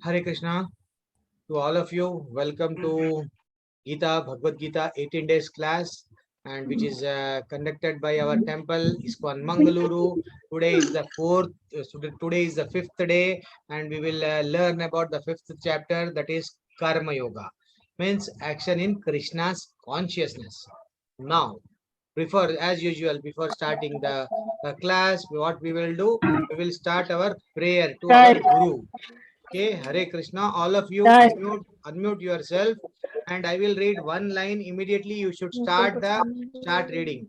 Hare Krishna to all of you. Welcome to Gita Bhagavad Gita 18 days class, and which is conducted by our temple ISKCON Mangaluru. Today is the today is the fifth day, and we will learn about the fifth chapter, that is Karma Yoga, means action in Krishna's consciousness. Now, as usual, before starting the class, what we will do, we will start our prayer to our Guru. Okay, Hare Krishna. All of you unmute yourself, and I will read one line. Immediately you should start reading.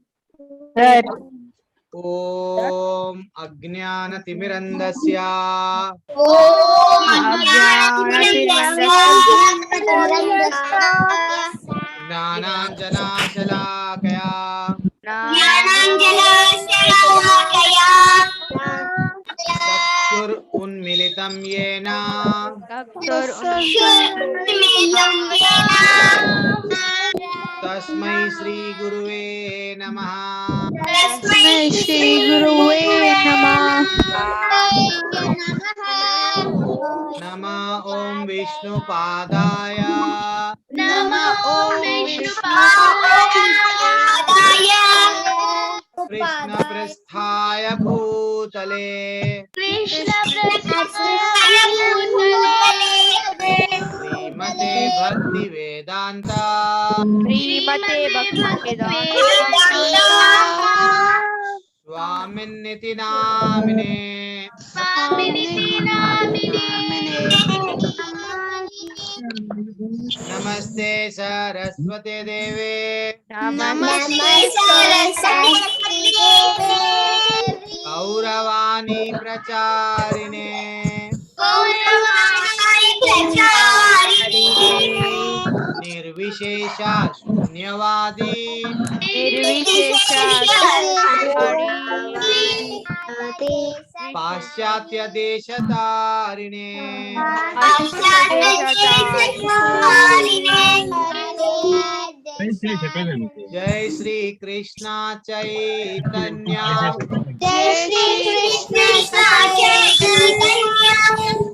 Om Ajnanatimirandasya Jnananjanashalakaya Chakshur Unmilitam Yena Tasmai Shri Guruve Namaha. Nama Om Vishnu Padaya Krishna Prasthaya Bhutale Srimate Bhakti Vedanta Swaminiti Namine Namaste Saraswate Deve Gauravani Pracharine Nirvishesha Shunyavadi Paschatya Deshatarine Jai Shri Krishna Chaitanya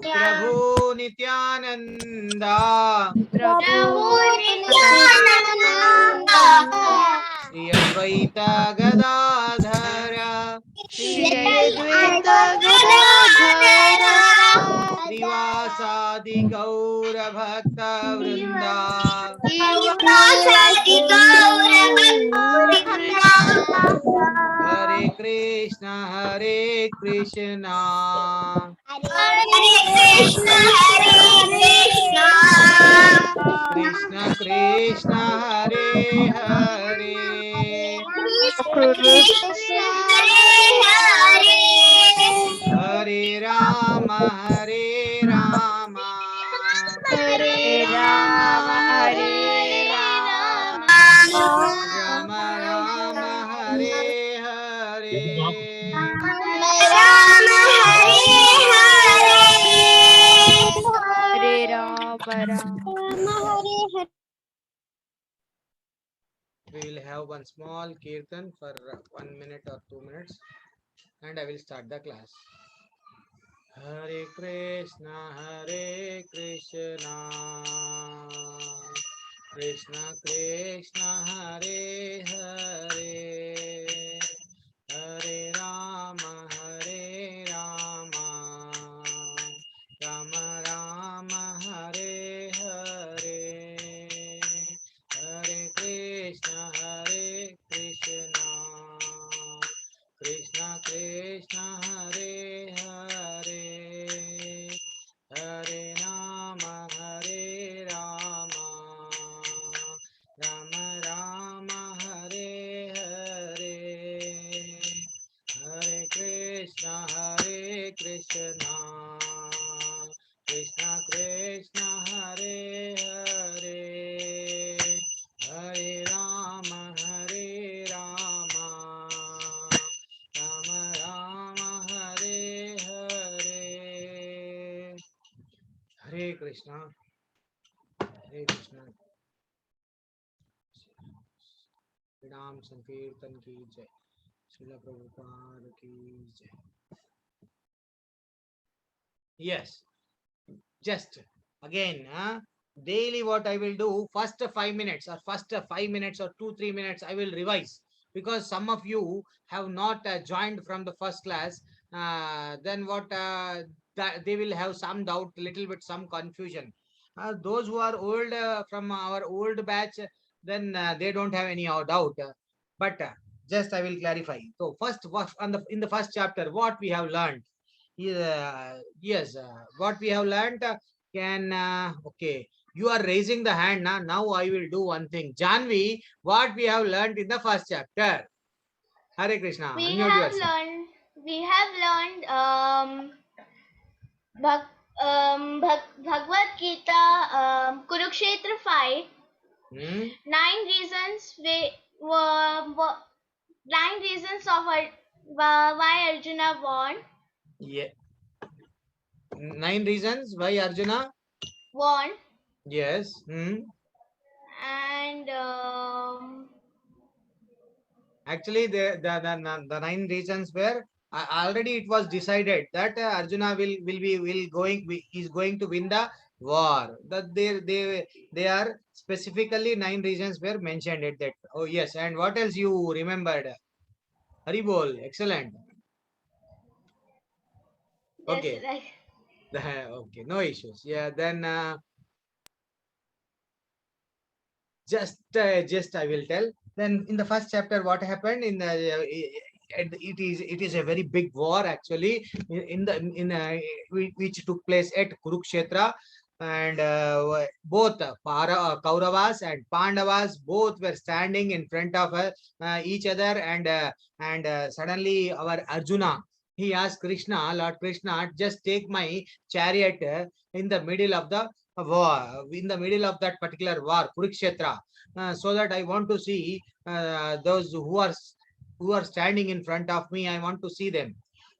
Prabhu Nityananda Shri Advaita Gadadhara Srivasadi Gaura Bhakta Vrinda Hare Krishna Krishna Krishna Hare Hare Hare Rama Rama Rama Hare Hare We will have one small kirtan for 1 minute or 2 minutes, and I will start the class. Hare Krishna Krishna Krishna Hare Hare Hare Rama Rama Rama Hare Hare Hare Krishna Krishna Krishna Hare Hare Hare Rama Rama Rama Hare Hare Hare Krishna Krishna Krishna Hare Hare Hare Rama Rama Rama Hare Hare Hare Krishna नाम संकीर्तन की जय श्रील प्रभुपाद की जय. Yes, just again, daily what I will do, first 5 minutes or 5 minutes or 2-3 minutes, I will revise, because some of you have not joined from the first class. Then what, that they will have some doubt, little bit, some confusion. Those who are old, from our old batch, then they don't have any doubt. But just I will clarify. So first, what on the in the first chapter, what we have learned. Yes, what we have learned, can okay. You are raising the hand now. Now I will do one thing. Janvi, what we have learned in the first chapter? Hare Krishna. We Unmute have yourself. learned we have learned Bhag, Bhagavad Gita, Kurukshetra fight. Hmm? 9 reasons were 9 reasons of why Arjuna won. Yeah. 9 reasons why Arjuna. Won Yes. Hmm. and Actually, the 9 reasons were, already it was decided that Arjuna is going to win the war. That they are specifically 9 reasons were mentioned at that. Oh yes, and what else you remembered? Haribol, excellent. yes, Okay, right. okay, no issues. Yeah, then just I will tell. Then in the first chapter, what happened in the it is a very big war actually, which took place at Kurukshetra, and both Kauravas and Pandavas both were standing in front of each other, and suddenly our Arjuna, he asked Krishna, Lord Krishna, just take my chariot in the middle of the war, in the middle of that particular war, Kurukshetra, so that I want to see those who are standing in front of me. I want to see them.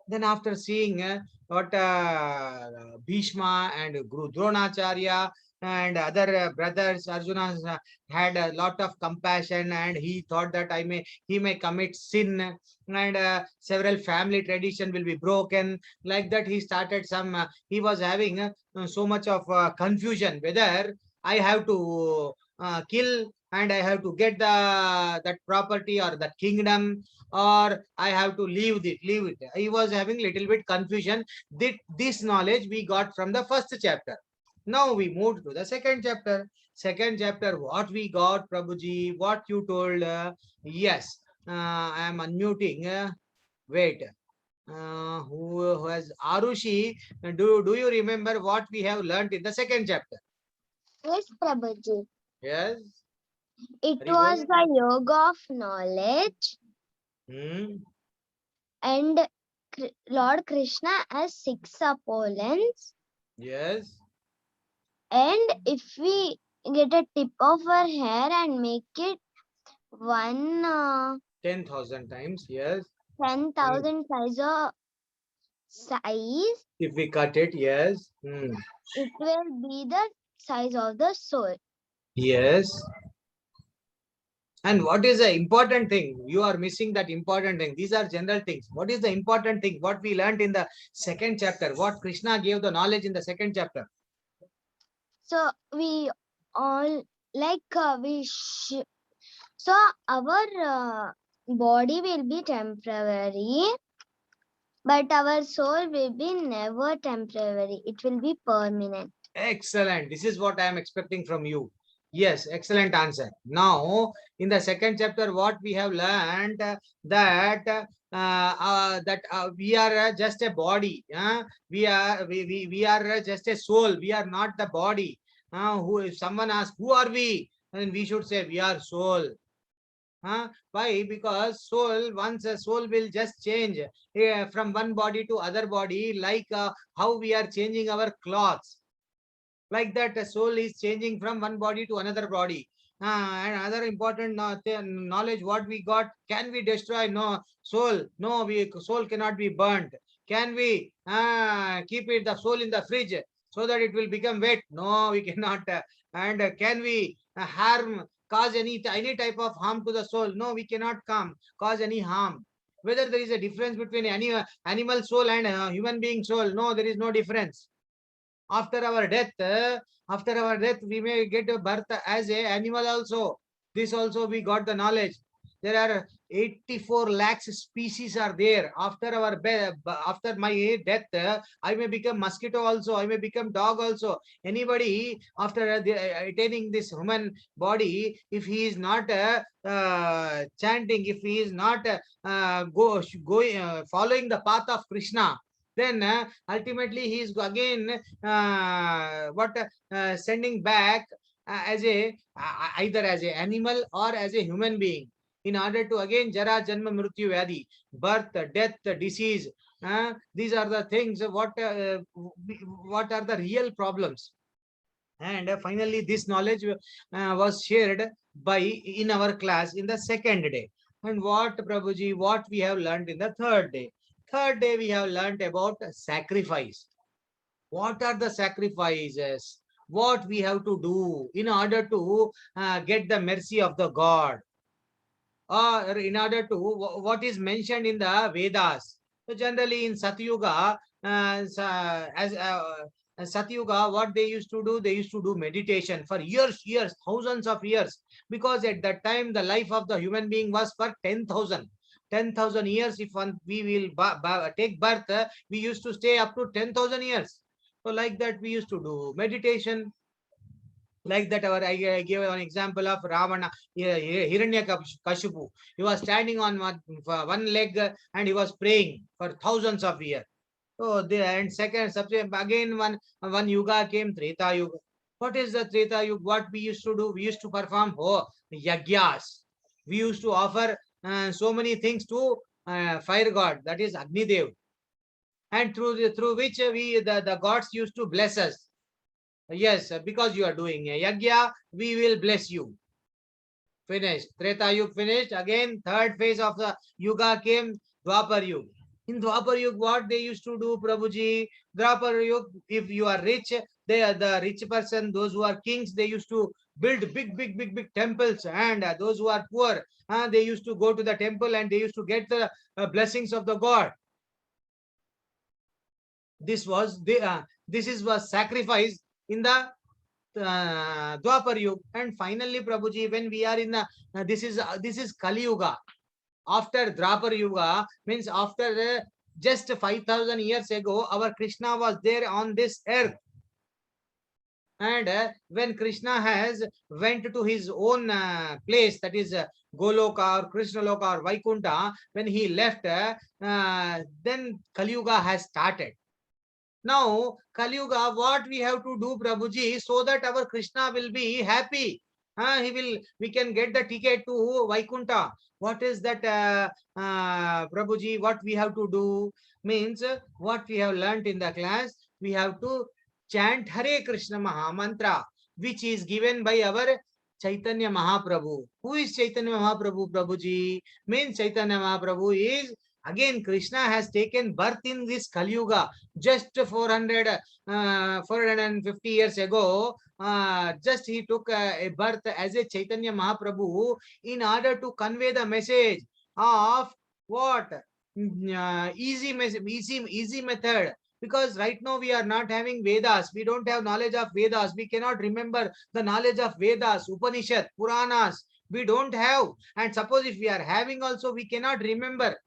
Then after seeing what Bhishma and Guru Dronacharya and other brothers, Arjuna had a lot of compassion, and he thought that he may commit sin, and several family tradition will be broken. Like that, he started he was having so much of confusion whether I have to kill and I have to get that property or the kingdom, or I have to leave it. He was having little bit confusion. This knowledge we got from the first chapter. Now we moved to the second chapter. Second chapter, what we got, Prabhuji, what you told. Yes, I am unmuting. Wait. Who has Arushi? Do you remember what we have learned in the second chapter? Yes, Prabhuji. Yes. It Haribol. was the yoga of knowledge, Hmm. and Lord Krishna has 6 opponents. Yes. And if we get a tip of our hair and make it one 10,000 times. Yes. 10,000 size, If we cut it, yes. it will be the size of the soul. Yes. And what is the important thing? You are missing that important thing. These are general things. What is the important thing? What we learned in the second chapter? What Krishna gave the knowledge in the second chapter? So we all so our body will be temporary, but our soul will be never temporary. It will be permanent. Excellent. This is what I am expecting from you. Yes, excellent answer. Now, in the second chapter, what we have learned, that we are just a body. We are just a soul. We are not the body. If someone asks, who are we? Then we should say we are soul. Why? Because once a soul will just change from one body to other body, like how we are changing our clothes. Like that, a soul is changing from one body to another body. And other important knowledge what we got, can we destroy? No. No, soul cannot be burnt. Can we keep the soul in the fridge so that it will become wet? No, we cannot. And can we cause any type of harm to the soul? No, we cannot cause any harm. Whether there is a difference between any animal soul and human being soul? No, there is no difference. After our death, we may get a birth as a animal also. This also we got the knowledge. There are 84 lakhs species are there. After my death, I may become mosquito also. I may become dog also. Anybody after attaining this human body, if he is not chanting, if he is not following the path of Krishna, then ultimately he is again sending back as a either as a animal or as a human being, in order to again jara janma mrityu vyadi, birth, death, disease. These are the things what are the real problems. And finally this knowledge was shared by in our class in the second day. And what, Prabhuji, what we have learned in the third day? Third day we have learned about sacrifice. What are the sacrifices? What we have to do in order to get the mercy of the God, or in order to what is mentioned in the Vedas. So generally in Satyuga, Satyuga, what they used to do, they used to do meditation for years, thousands of years, because at that time the life of the human being was for 10,000. 10,000 years. If we will take birth, we used to stay up to 10,000 years. So like that we used to do meditation. Like that, I gave an example of Ravana, Hiranyakashipu. He was standing on one leg and he was praying for thousands of years. So and second, again one yuga came, Treta Yuga. What is the Treta Yuga? What we used to do? We used to perform yagyas. We used to offer so many things to fire god, that is Agni Dev, and through which the gods used to bless us. Yes, because you are doing a yagya, we will bless you. Finished. Treta Yuga finished. Again, third phase of the Yuga came, Dwapar Yuga. In Dwapar Yuga, what they used to do, Prabhuji? Dwapar Yuga, if you are rich, they are the rich person, those who are kings, they used to build big temples, and those who are poor, they used to go to the temple and they used to get the blessings of the God. This was was sacrifice in the Dwapar Yuga. And finally, Prabhuji, when we are in the this is Kali Yuga. After Dwapar Yuga, means after just 5,000 years ago, our Krishna was there on this earth. And when Krishna has went to his own place, that is Goloka or Krishna Loka or Vaikunta, when he left, then Kali Yuga has started. Now, Kali Yuga, what we have to do, Prabhuji, so that our Krishna will be happy. We can get the ticket to Vaikunta. What is that, Prabhuji? What we have to do means what we have learnt in the class. We have to chant Hare Krishna Maha Mantra, which is given by our Chaitanya Mahaprabhu. Who is Chaitanya Mahaprabhu, Prabhuji? Means Chaitanya Mahaprabhu is, again, Krishna has taken birth in this Kali Yuga just 450 years ago. Just he took a birth as a Chaitanya Mahaprabhu in order to convey the message of what? Easy method. Because right now we are not having Vedas. We don't have knowledge of Vedas. We cannot remember the knowledge of Vedas, Upanishad, Puranas. We don't have. And suppose if we are having also, we cannot remember.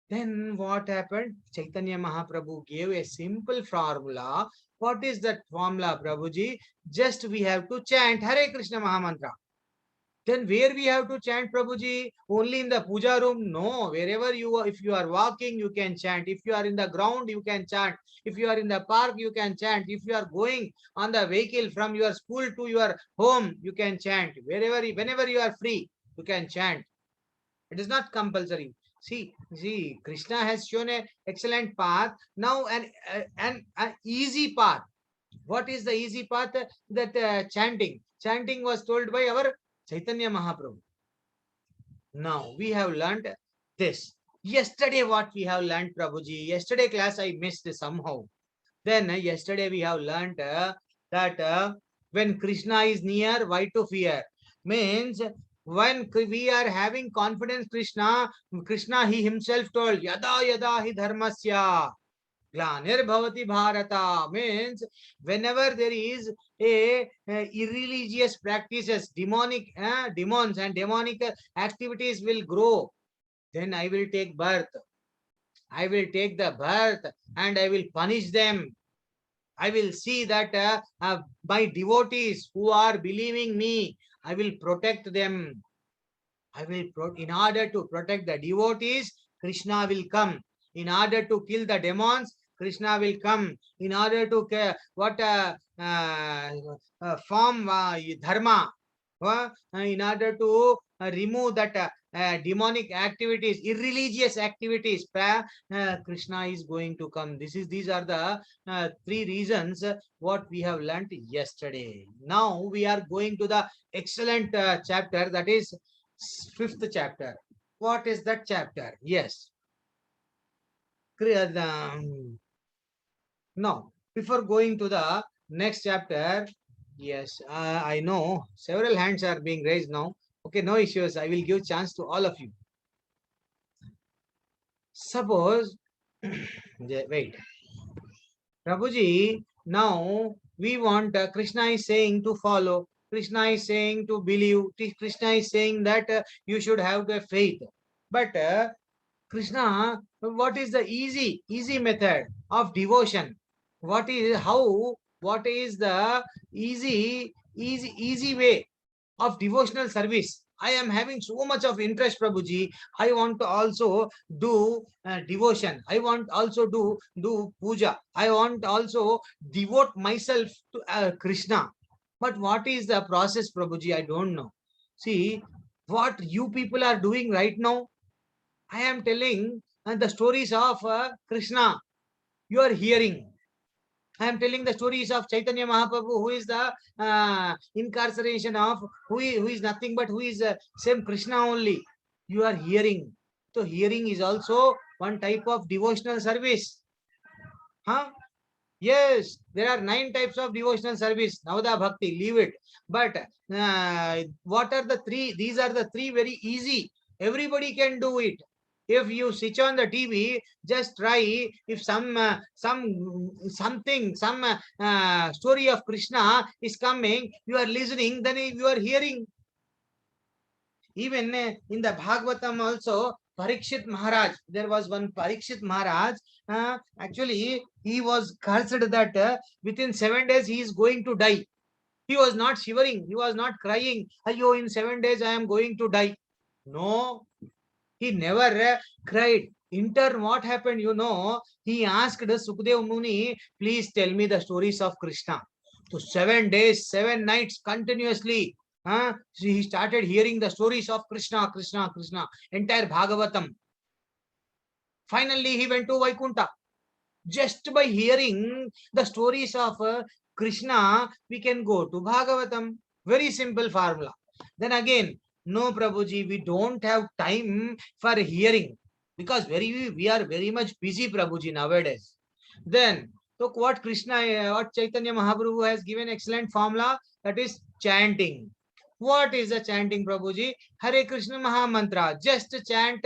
Then what happened? Chaitanya Mahaprabhu gave a simple formula. What is that formula, Prabhuji? Just we have to chant Hare Krishna Mahamantra. Then where we have to chant, Prabhuji? Only in the puja room? No. Wherever you are, if you are walking, you can chant. If you are in the ground, you can chant. If you are in the park, you can chant. If you are going on the vehicle from your school to your home, you can chant. Whenever you are free, you can chant. It is not compulsory. See, Krishna has shown an excellent path. Now an easy path. What is the easy path? That chanting. Chanting was told by our Chaitanya Mahaprabhu. Now we have learned this. Yesterday what we have learned, Prabhuji? Yesterday class I missed somehow. Then yesterday we have learned that when Krishna is near, why to fear? Means when we are having confidence, Krishna he himself told, Yada yada hi dharmasya. Glanir Bharata means whenever there is a irreligious practices, demons and demonic activities will grow, then I will take birth. I will take the birth and I will punish them. I will see that my devotees who are believing me, I will protect them. In order to protect the devotees, Krishna will come. In order to kill the demons, Krishna will come. In order to form dharma, in order to remove that demonic activities, irreligious activities, Krishna is going to come. These are the three reasons what we have learnt yesterday. Now we are going to the excellent chapter, that is fifth chapter. What is that chapter? Yes. Now, before going to the next chapter, yes, I know several hands are being raised now. Okay, no issues. I will give chance to all of you. Suppose, wait, Prabhuji, now we want Krishna is saying to follow. Krishna is saying to believe. Krishna is saying that you should have the faith. But Krishna, what is the easy method of devotion? What is the easy way of devotional service? I am having so much of interest, Prabhuji. I want to also do devotion. I want also do puja. I want also devote myself to Krishna. But what is the process, Prabhuji? I don't know. See, what you people are doing right now, I am telling the stories of Krishna. You are hearing. I am telling the stories of Chaitanya Mahaprabhu, who is the incarceration of, who is nothing but who is same Krishna only. You are hearing. So hearing is also one type of devotional service. Huh? Yes, there are 9 types of devotional service. Navada Bhakti, leave it. But what are the 3? These are the 3 very easy. Everybody can do it. If you switch on the TV, just try. If some story of Krishna is coming, you are listening, then you are hearing. Even in the Bhagavatam also, Parikshit Maharaj, there was one Parikshit Maharaj, actually he was cursed that within 7 days he is going to die. He was not shivering, he was not crying, Ayo, in 7 days I am going to die. No, he never cried. In turn, what happened, he asked Sukdev Muni, please tell me the stories of Krishna. So 7 days, 7 nights continuously, so he started hearing the stories of Krishna, entire Bhagavatam. Finally, he went to Vaikunta. Just by hearing the stories of Krishna, we can go to Bhagavatam. Very simple formula. Then again, no, Prabhuji, we don't have time for hearing because we are very much busy, Prabhuji, nowadays. Then, look what Chaitanya Mahaprabhu has given excellent formula, that is chanting. What is the chanting, Prabhuji? Hare Krishna Maha Mantra. Just chant.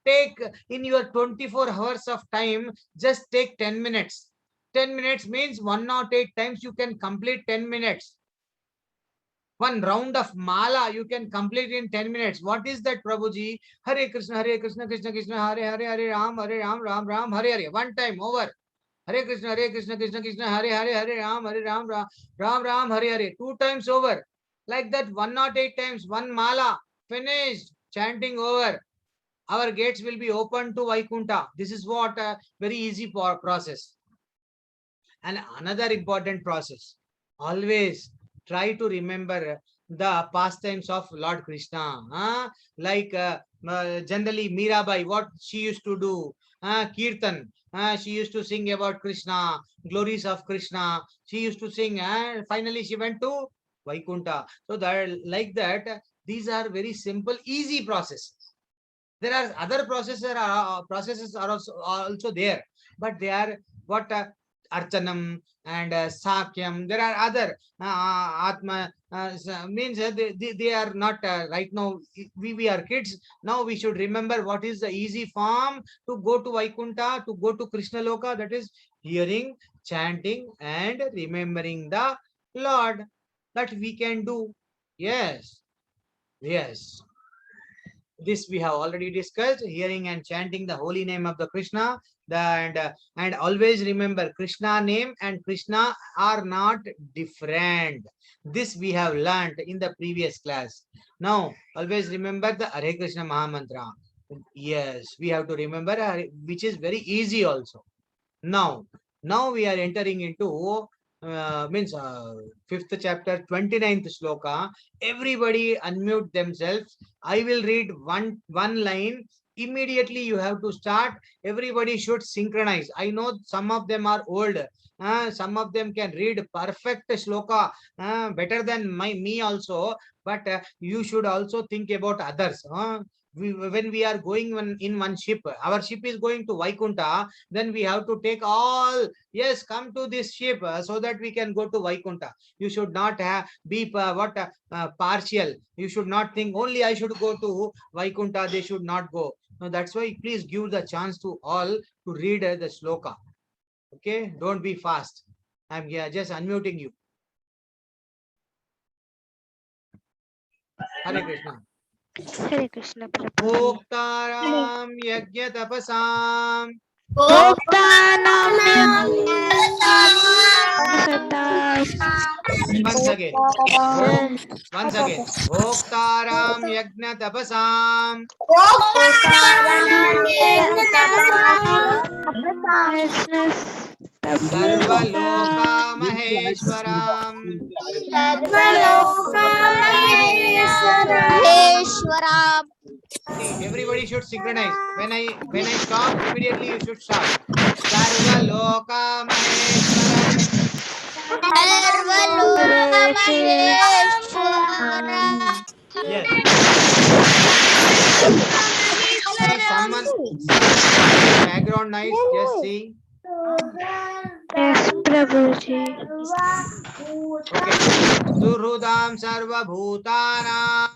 Take in your 24 hours of time, just take 10 minutes. 10 minutes means 108 times you can complete 10 minutes. One round of mala you can complete in 10 minutes. What is that, Prabhuji? Hare Krishna, Krishna Krishna, Hare Ram, Ram Ram, Hare. One time over. Hare Krishna, Krishna Krishna, Hare Ram, Ram Ram, Hare. 2 times over. Like that, 108 times, one mala. Finished. Chanting over. Our gates will be open to Vaikunta. This is what a very easy process. And another important process. Always try to remember the pastimes of Lord Krishna. Like generally Mirabai, what she used to do. Kirtan. She used to sing about Krishna, glories of Krishna. She used to sing. Finally, she went to Vaikunta. So that, like that, these are very simple, easy processes. There are other processes are also there, but they are what Archanam and Sakyam. There are other Atma means they are not right now. We are kids. Now we should remember what is the easy form to go to Vaikunta, to go to Krishna Loka. That is hearing, chanting, and remembering the Lord. That we can do. Yes. Yes. This we have already discussed, hearing and chanting the holy name of the Krishna. And always remember, Krishna name and Krishna are not different. This we have learned in the previous class. Now always remember the Hare Krishna Mahamantra. Yes, we have to remember, which is very easy also. Now we are entering into means fifth chapter, 29th shloka. Everybody unmute themselves. I will read one line. Immediately you have to start. Everybody should synchronize. I know some of them are old. Some of them can read perfect shloka better than me also. But you should also think about others. When we are going in one ship, our ship is going to Vaikunta, then we have to take all, yes, come to this ship so that we can go to Vaikunta. You should not be partial. You should not think only I should go to Vaikunta, they should not go. No, that's why please give the chance to all to read the shloka. Okay, don't be fast. I'm just unmuting you. Hare Krishna. Hare Krishna Prabhuji. Bhoktaram yajna tapasam. Once again. Once again. Bhoktaram yajna tapasam. Sarvaloka Maheshwaram. See, everybody should synchronize. When I stop, immediately you should start. Sarvaloka Maheshwaram. Yes. See, someone background noise. Just see. Yes, Prabhuji. Okay. Suhrudam Sarva Bhutanam.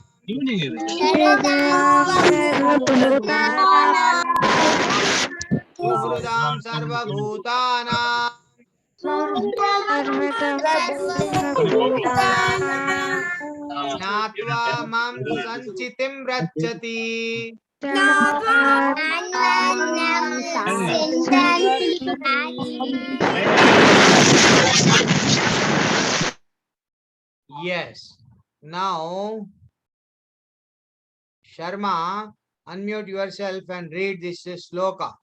Suhrudam Sarva Bhutanam. Jnatva mam sanchitim rachati. Yes. Now, Sharma, unmute yourself and read this sloka.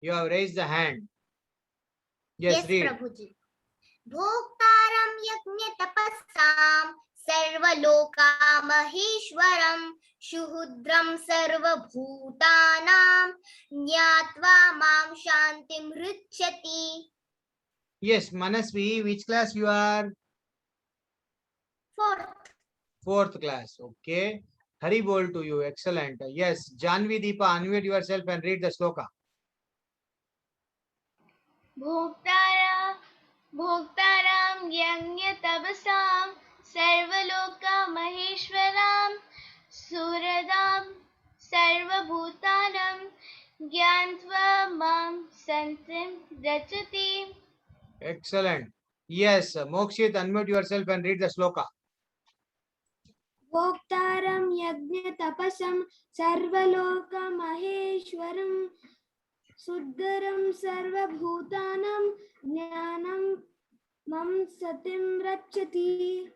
You have raised the hand. Yes, read. Prabhuji. Bhoktaram yajna tapasam sarvaloka maheshwaram shuhudram sarvabhutanam nyatva mam shantim richyati. Yes, Manasvi, which class you are? Fourth class. Okay. Hari bol to you. Excellent. Yes, Janvi Deepa, unmute yourself and read the sloka. Bhoktaram yajna tapasam sarvaloka maheshwaram suradam sarvabhutanam gyantva mam santim rachati. Excellent. Yes, Mokshit, unmute yourself and read the sloka. Bhoktaram yajna tapasam sarvaloka maheshwaram Sudgaram sarva bhutanam jnanam mam satim rachati.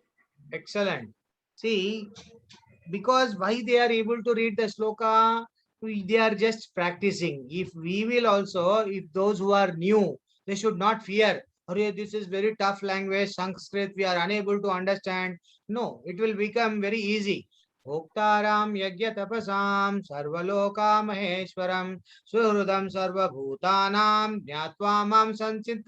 Excellent. See, because why they are able to read the sloka, they are just practicing. If we will also, if those who are new, they should not fear. Hurry, this is very tough language, Sanskrit, we are unable to understand. No, it will become very easy. Bhoktaram yajna tapasam sarvaloka maheshwaram suhrudam sarva bhutanam jnatva mam santim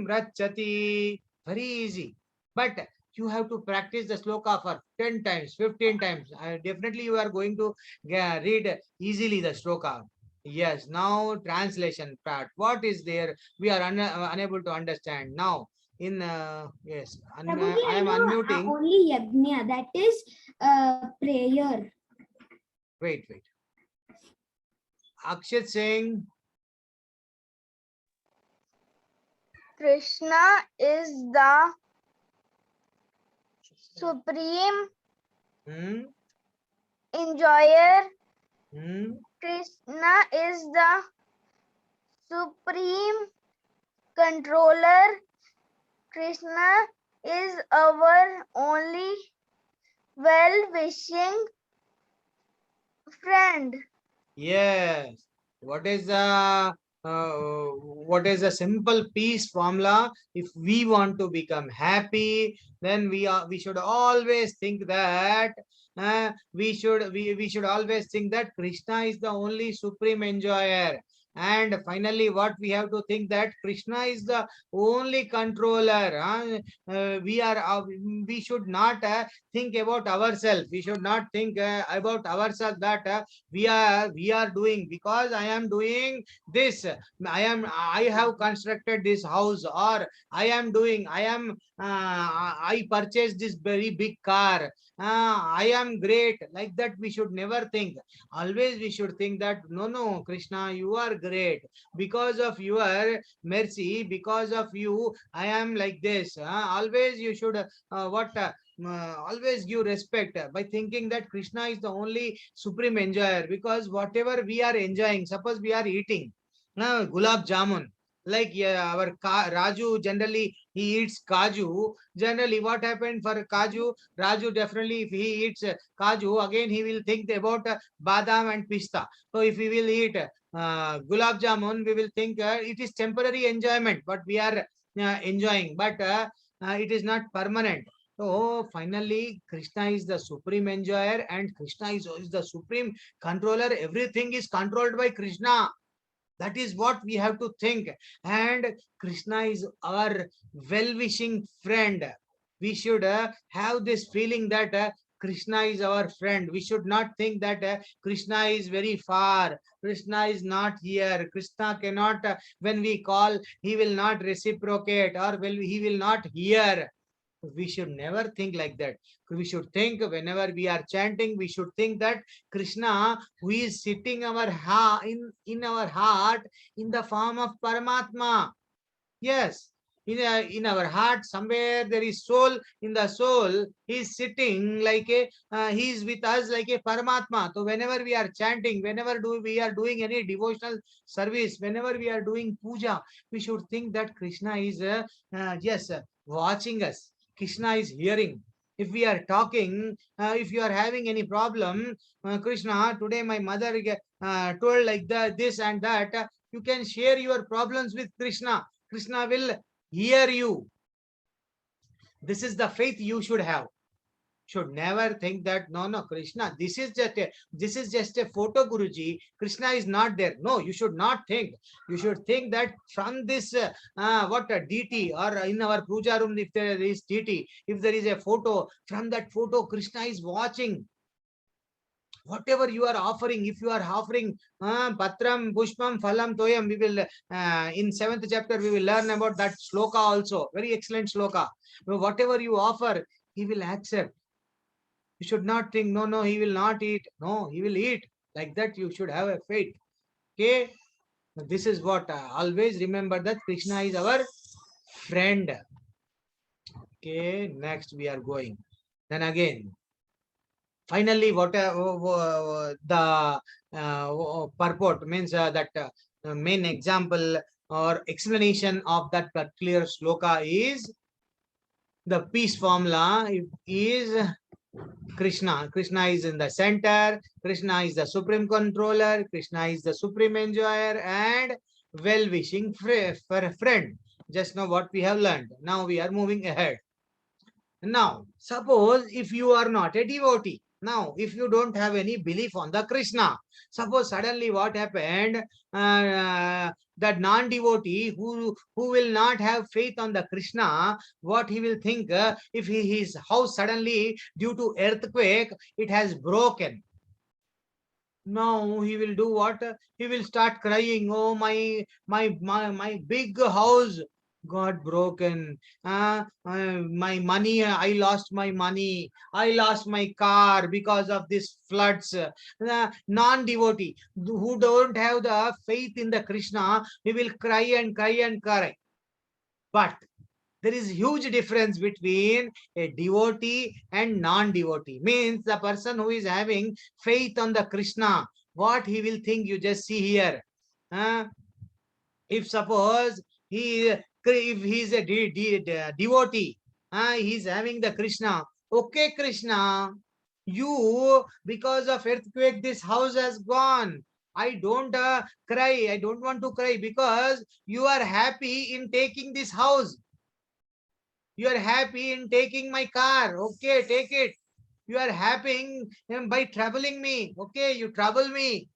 rachati. Very easy. But you have to practice the sloka for 10 times, 15 times. Definitely you are going to read easily the sloka. Yes, now translation part. What is there? We are unable to understand. Now, in yes, Prabhuji, I I am know unmuting. only yajna, that is prayer. Wait. Akshat saying, Krishna is the supreme hmm, enjoyer. hmm, Krishna is the supreme controller. Krishna is our only well-wishing friend. yes. What is the what is a simple peace formula? If we want to become happy, then we should always think that we should always think that Krishna is the only supreme enjoyer. And finally, what we have to think that Krishna is the only controller. We should not think about ourselves. We should not think about ourselves that we are doing because I am doing this. I have constructed this house, or I purchased this very big car. I am great. Like that, we should never think. Always we should think that no, Krishna, you are great. Because of your mercy, because of you, I am like this. Always you should always give respect by thinking that Krishna is the only supreme enjoyer, because whatever we are enjoying, suppose we are eating gulab jamun, like our Raju generally he eats kaju. Generally, what happened for kaju? Raju definitely, if he eats kaju, again he will think about badam and pista. So if we will eat gulab jamun, we will think it is temporary enjoyment, but we are enjoying, but it is not permanent. So finally, Krishna is the supreme enjoyer and Krishna is the supreme controller. Everything is controlled by Krishna. That is what we have to think. And Krishna is our well-wishing friend. We should have this feeling that Krishna is our friend. We should not think that Krishna is very far. Krishna is not here. Krishna cannot, when we call, he will not reciprocate, or he will not hear. We should never think like that. We should think whenever we are chanting, we should think that Krishna, who is sitting in our heart in the form of Paramatma. Yes, in our heart, somewhere there is soul. In the soul, he is sitting like he is with us like a Paramatma. So whenever we are chanting, whenever we are doing any devotional service, whenever we are doing puja, we should think that Krishna is yes, watching us. Krishna is hearing. If we are talking, if you are having any problem, Krishna, today my mother told like this and that, you can share your problems with Krishna. Krishna will hear you. This is the faith you should have. Should never think that no, Krishna, this is just a photo, Guruji. Krishna is not there. No, you should not think. You should think that from this what a deity, or in our puja room, if there is deity, if there is a photo, from that photo Krishna is watching. Whatever you are offering, if you are offering patram, pushpam, phalam, toyam, we will in 7th chapter we will learn about that shloka also. Very excellent shloka. Whatever you offer, he will accept. You should not think no, he will not eat. No, he will eat. Like that, you should have a faith. Okay, this is what always remember, that Krishna is our friend. Okay, next we are going. Then again, finally, what the purport means, that main example or explanation of that particular sloka is the peace formula is Krishna. Krishna is in the center. Krishna is the supreme controller. Krishna is the supreme enjoyer and well-wishing friend. Just now what we have learned. Now we are moving ahead. Now, suppose if you are not a devotee, now if you don't have any belief on the Krishna, suppose suddenly what happened, that non-devotee who will not have faith on the Krishna, what he will think, if his house suddenly due to earthquake, it has broken. Now he will do what? He will start crying. Oh, my big house got broken. My money, I lost my money. I lost my car because of this floods. Non-devotee who don't have the faith in the Krishna, he will cry and cry and cry. But there is huge difference between a devotee and non-devotee. Means the person who is having faith on the Krishna, what he will think, you just see here. Uh, if suppose if he is a devotee, he is having the Krishna. Okay, Krishna, you, because of earthquake, this house has gone. I don't cry. I don't want to cry because you are happy in taking this house. You are happy in taking my car. Okay, take it. You are happy by troubling me. Okay, you trouble me.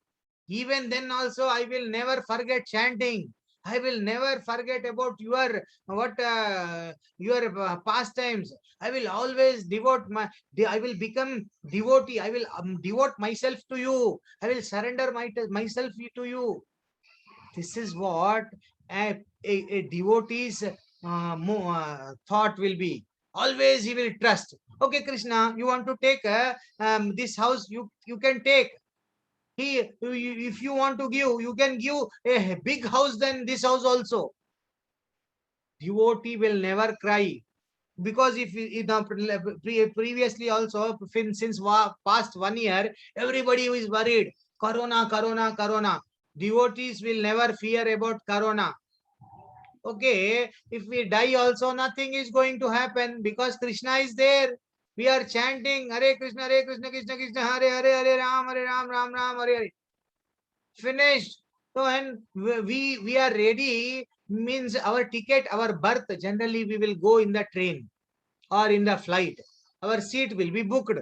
Even then also, I will never forget chanting. I will never forget about your pastimes. I will always devote I will become devotee. I will devote myself to you. I will surrender myself to you. This is what a devotee's thought will be. Always he will trust. Okay, Krishna, you want to take this house, you can take. If you want to give, you can give a big house than this house also. Devotee will never cry. Because if previously also, since past 1 year, everybody is worried. Corona, Corona, Corona. Devotees will never fear about Corona. Okay, if we die also, nothing is going to happen because Krishna is there. We are chanting Hare Krishna, Krishna Krishna, Hare Hare, Hare Ram, Ram Ram, Hare Hare. Finished. So when we are ready, means our ticket, our berth, generally we will go in the train or in the flight. Our seat will be booked.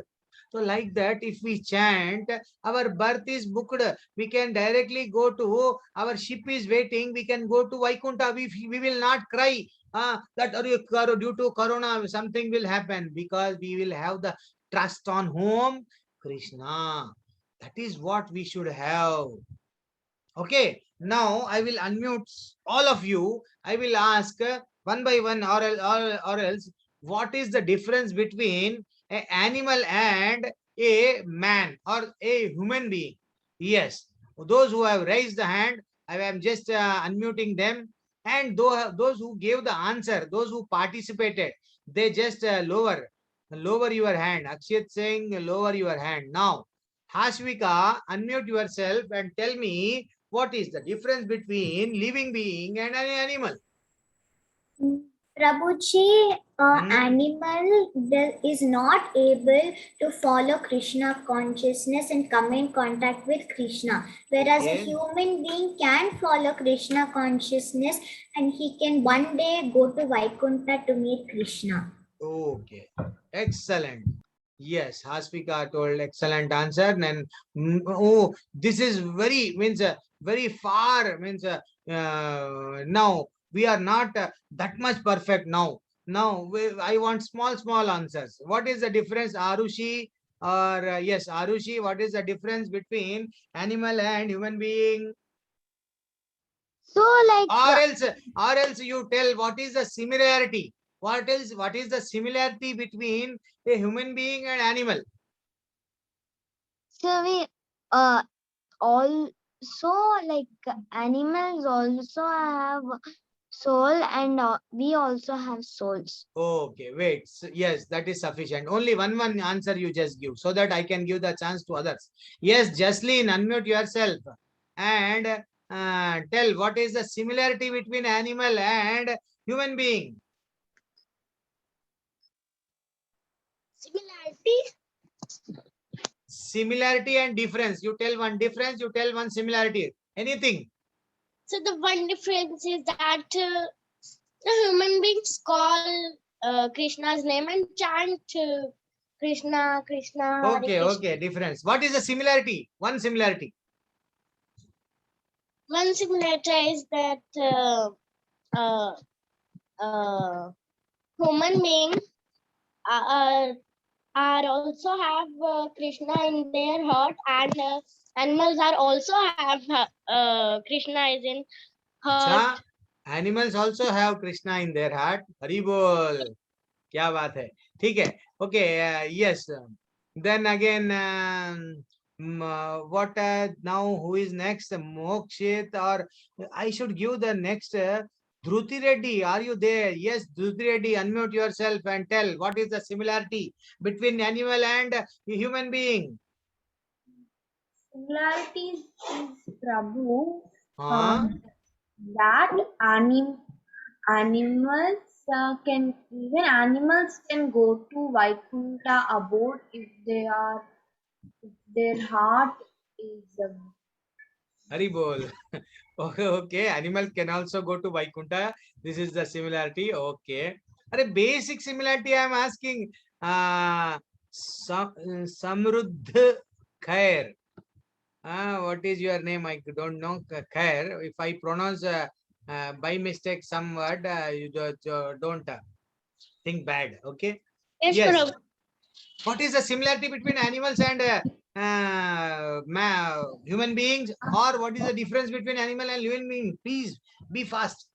So like that, if we chant, our berth is booked. We can directly go to, our ship is waiting. We can go to Vaikunta. We will not cry that due to Corona something will happen, because we will have the trust on whom? Krishna. That is what we should have. Okay, now I will unmute all of you. I will ask one by one, or else, what is the difference between an animal and a man or a human being? Yes, those who have raised the hand, I am just unmuting them. And those who gave the answer, those who participated, they just lower your hand. Akshat saying lower your hand. Now, Hashvika, unmute yourself and tell me, what is the difference between living being and an animal? Prabhuji, animal is not able to follow Krishna consciousness and come in contact with Krishna, whereas a Okay. human being can follow Krishna consciousness and he can one day go to Vaikunta to meet Krishna. Okay, excellent. Yes, Haspika told excellent answer. And oh, this is very far, means now we are not that much perfect now. Now I want small answers. What is the difference, Arushi? Or yes, Arushi, what is the difference between animal and human being? So like Or else you tell what is the similarity. What is the similarity between a human being and animal? so we also like animals also have soul, and we also have souls. Okay, wait. So, yes, that is sufficient. Only one answer you just give, so that I can give the chance to others. Yes, Jaslyn, unmute yourself and tell what is the similarity between animal and human being. Similarity and difference. You tell one difference, you tell one similarity. Anything. So the one difference is that the human beings call Krishna's name and chant Krishna, Krishna. Hare Okay, Krishna. okay, difference. What is the similarity? One similarity. One similarity is that human beings are are also have Krishna in their heart, and animals are also have Krishna is in heart. Acha, animals also have Krishna in their heart. Hari bol. क्या बात है. ठीक है. Okay. Yes. Then again, what now? Who is next? Mokshit, or I should give the next. Dhruti Reddy, are you there? Yes, Dhruti Reddy, unmute yourself and tell what is the similarity between animal and human being. Similarities is Prabhu Huh? that animals can go to Vaikuntha abode if their heart is Hari bol. Okay, okay. Animals can also go to Vaikuntha. This is the similarity. Okay. Are basic similarity I am asking. Samruddh Khair. What is your name? I don't know. Khair. If I pronounce by mistake some word, you don't think bad. Okay. Yes, Yes. Prabhu. What is the similarity between animals and human beings, or what is the difference between animal and human being? Please be fast.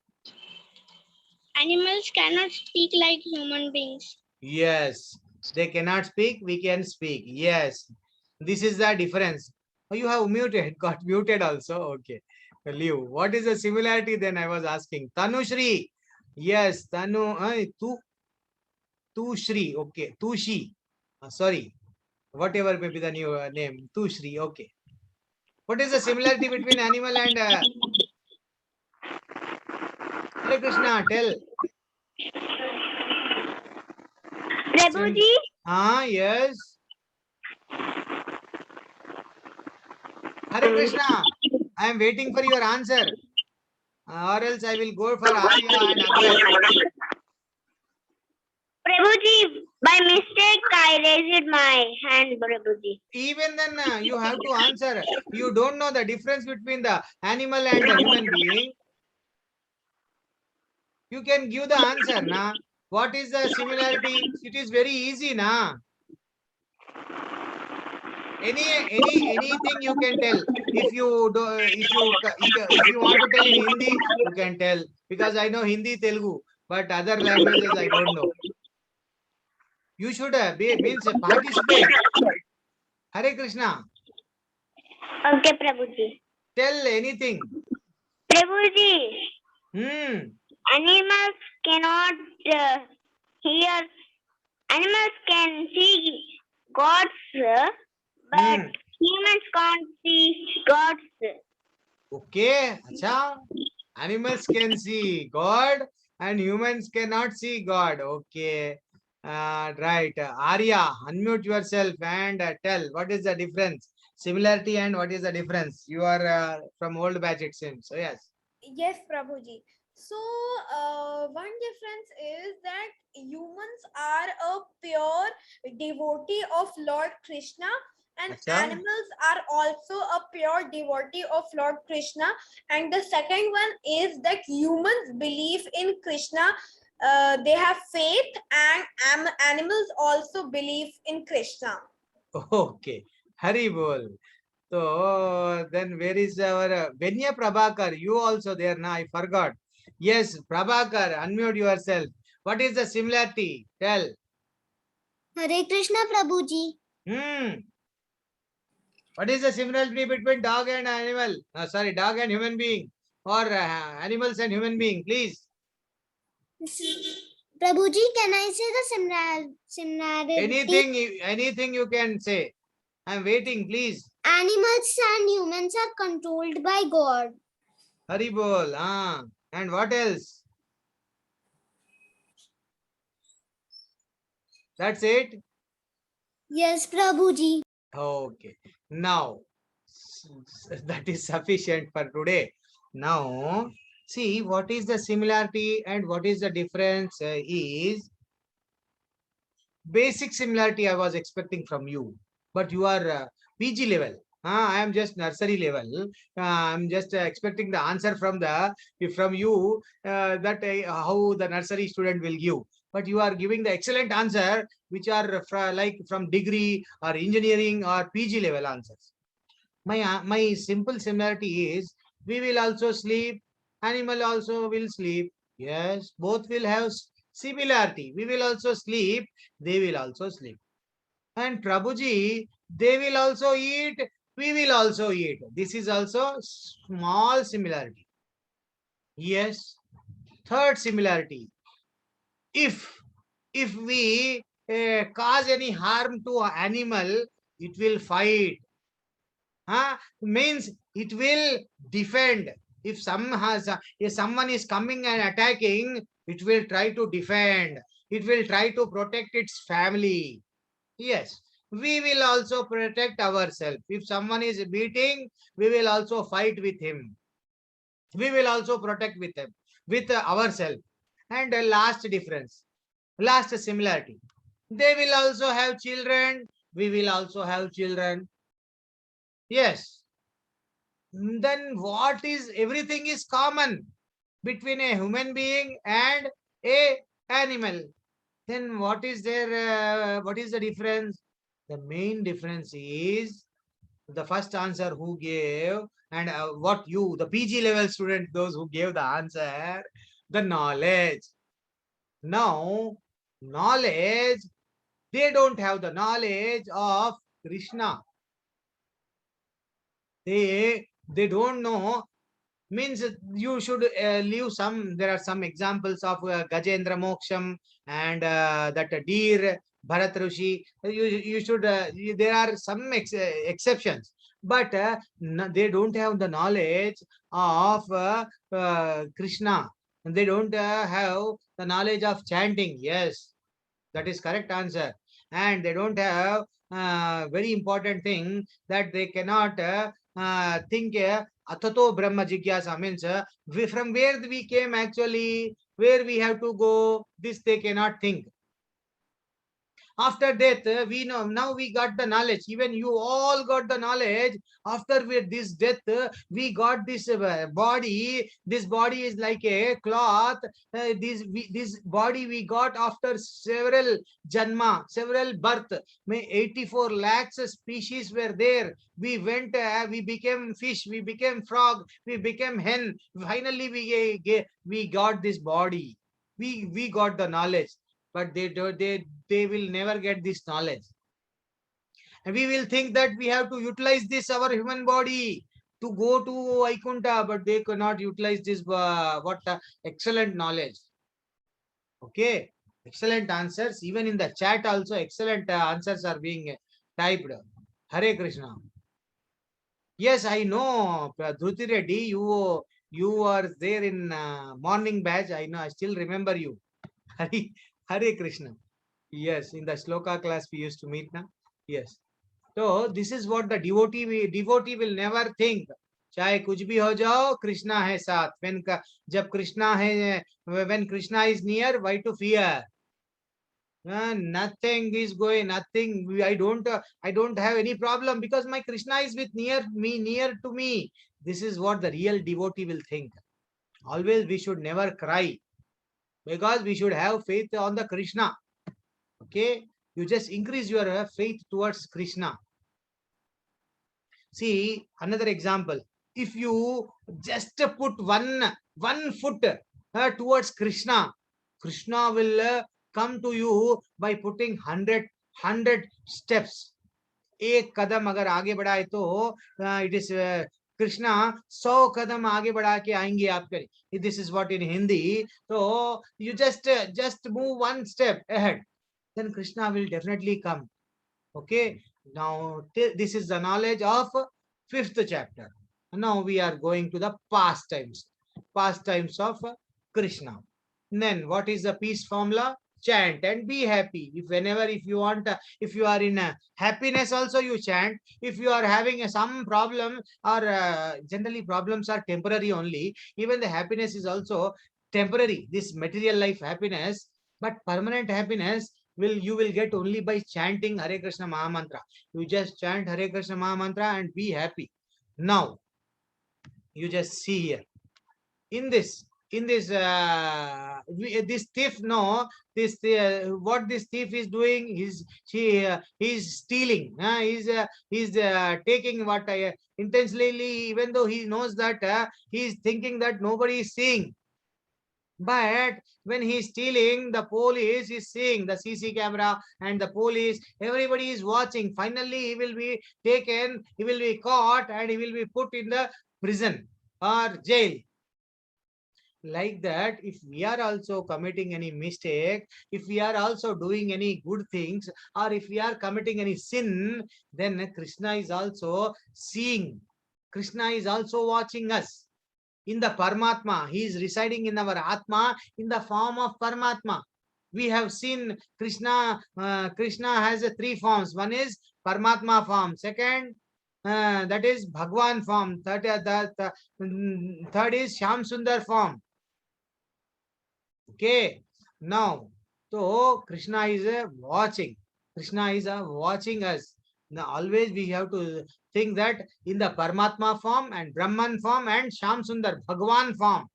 Animals cannot speak like human beings. Yes, they cannot speak, we can speak. Yes, this is the difference. Oh, you have muted, got muted also. Okay, leave. What is the similarity then? I was asking. Tanushri. Yes, Tanu. Tu Shri. Okay, Tushi. Sorry, whatever may be the new name. Tushri. Okay. What is the similarity between animal and Hare Krishna? Tell. Prabhuji, Yes. Hare Krishna. I am waiting for your answer. Or else I will go for Arya and Agras. Prabhuji, by mistake I raised my hand, Prabhuji. Even then, you have to answer. You don't know the difference between the animal and the human being. You can give the answer, na? What is the similarity? It is very easy, na? Anything you can tell. If you want to tell in Hindi, you can tell, because I know Hindi, Telugu, but other languages I don't know. You should means participate. Hare Krishna. Okay, Prabhuji. Tell anything. Prabhuji, animals cannot hear. Animals can see gods, but humans can't see gods. Okay. Acha. Animals can see God and humans cannot see God. Okay. Right. Arya, unmute yourself and tell what is the difference. Similarity and what is the difference. You are from old batch, it seems. So yes. Yes, Prabhuji. So, one difference is that humans are a pure devotee of Lord Krishna, and Acha. animals are also a pure devotee of Lord Krishna. And the second one is that humans believe in Krishna, they have faith, and animals also believe in Krishna. Okay. Hari bol. So then where is our Venya Prabhakar? You also there now? I forgot. Yes, Prabhakar, unmute yourself. What is the similarity? Tell. Hare Krishna, Prabhuji. What is the similarity between dog and animal? Sorry, dog and human being, or animals and human being, please. Prabhuji, can I say the similarity? Anything you can say. I'm waiting, please. Animals and humans are controlled by God. Hari bol. And what else? That's it? Yes, Prabhuji. Okay. Now, that is sufficient for today. Now, see what is the similarity and what is the difference is basic similarity I was expecting from you, but you are PG level. I am just nursery level. I'm just expecting the answer from you that how the nursery student will give. but you are giving the excellent answer, which are like from degree or engineering or PG level answers. My simple similarity is, we will also sleep, animal also will sleep. Yes, both will have similarity. We will also sleep, they will also sleep. And Prabhuji, they will also eat, we will also eat. This is also small similarity. Yes. Third similarity, if we cause any harm to an animal, it will fight. Means it will defend. If someone is coming and attacking, it will try to defend. It will try to protect its family. Yes, we will also protect ourselves. If someone is beating, we will also fight with him. We will also protect with him, with ourselves. And last difference, last similarity. They will also have children. We will also have children. Yes. Then what is, everything is common between a human being and a animal. Then what is there? What is the difference? The main difference is the first answer who gave, and what you, the PG level student, those who gave the answer, the knowledge. Now, knowledge, they don't have the knowledge of Krishna. They don't know. Means you should leave some, there are some examples of Gajendra Moksham and that deer, Bharat Rishi. You should, there are some exceptions, but they don't have the knowledge of Krishna. And they don't have the knowledge of chanting. Yes, that is correct answer. And they don't have very important thing, that they cannot think Atato Brahma Jigyasa, means from where we came actually, where we have to go, this they cannot think. After death, we know, now we got the knowledge. Even you all got the knowledge. After this death, we got this body. This body is like a cloth. This body we got after several janma, several birth. 84 lakhs species were there. We went, we became fish, we became frog, we became hen. Finally, we got this body. We got the knowledge, but they will never get this knowledge. And we will think that we have to utilize this, our human body, to go to Vaikunta, but they cannot utilize this excellent knowledge. Okay, excellent answers. Even in the chat also, excellent answers are being typed. Hare Krishna. Yes, I know, Dhruti Reddy, you are there in morning batch. I know, I still remember you. Hare Krishna. Yes, in the Shloka class we used to meet now. Yes. So this is what the devotee will never think. चाहे कुछ भी हो जाओ, Krishna है साथ. जब Krishna है, when Krishna is near, why to fear? Nothing is going, nothing. I don't have any problem because my Krishna is near to me. This is what the real devotee will think. Always we should never cry, because we should have faith on the Krishna. Okay, you just increase your faith towards Krishna. See another example. If you just put one foot towards Krishna, Krishna will come to you by putting 100 steps. एक कदम अगर आगे बढ़ाए तो it is Krishna 100 कदम आगे बढ़ा के आएंगे आपके. This is what in Hindi. So you just move one step ahead, then Krishna will definitely come. Okay, now this is the knowledge of 5th chapter. Now we are going to the pastimes of Krishna. Then what is the peace formula? Chant and be happy. If you want, if you are in happiness also you chant. If you are having some problem, or generally problems are temporary only, even the happiness is also temporary, this material life happiness, but permanent happiness you will get only by chanting Hare Krishna Maha Mantra. You just chant Hare Krishna Maha Mantra and be happy. Now you just see here in this in this this thief, no, this what this thief is doing, he's stealing, he's taking what intentionally, even though he knows that he's thinking that nobody is seeing. But when he's stealing, the police is seeing, the CC camera and the police, everybody is watching. Finally, he will be taken, he will be caught, and he will be put in the prison or jail. Like that, if we are also committing any mistake, if we are also doing any good things, or if we are committing any sin, then Krishna is also seeing. Krishna is also watching us. In the Paramatma, he is residing in our Atma in the form of Paramatma. We have seen Krishna. Krishna has three forms. One is Paramatma form. Second, that is Bhagwan form. Third is Shyam Sundar form. Okay. Now, so Krishna is watching. Krishna is watching us. Now, always we have to think that in the Paramatma form and Brahman form and Shyam Sundar, Bhagwan form,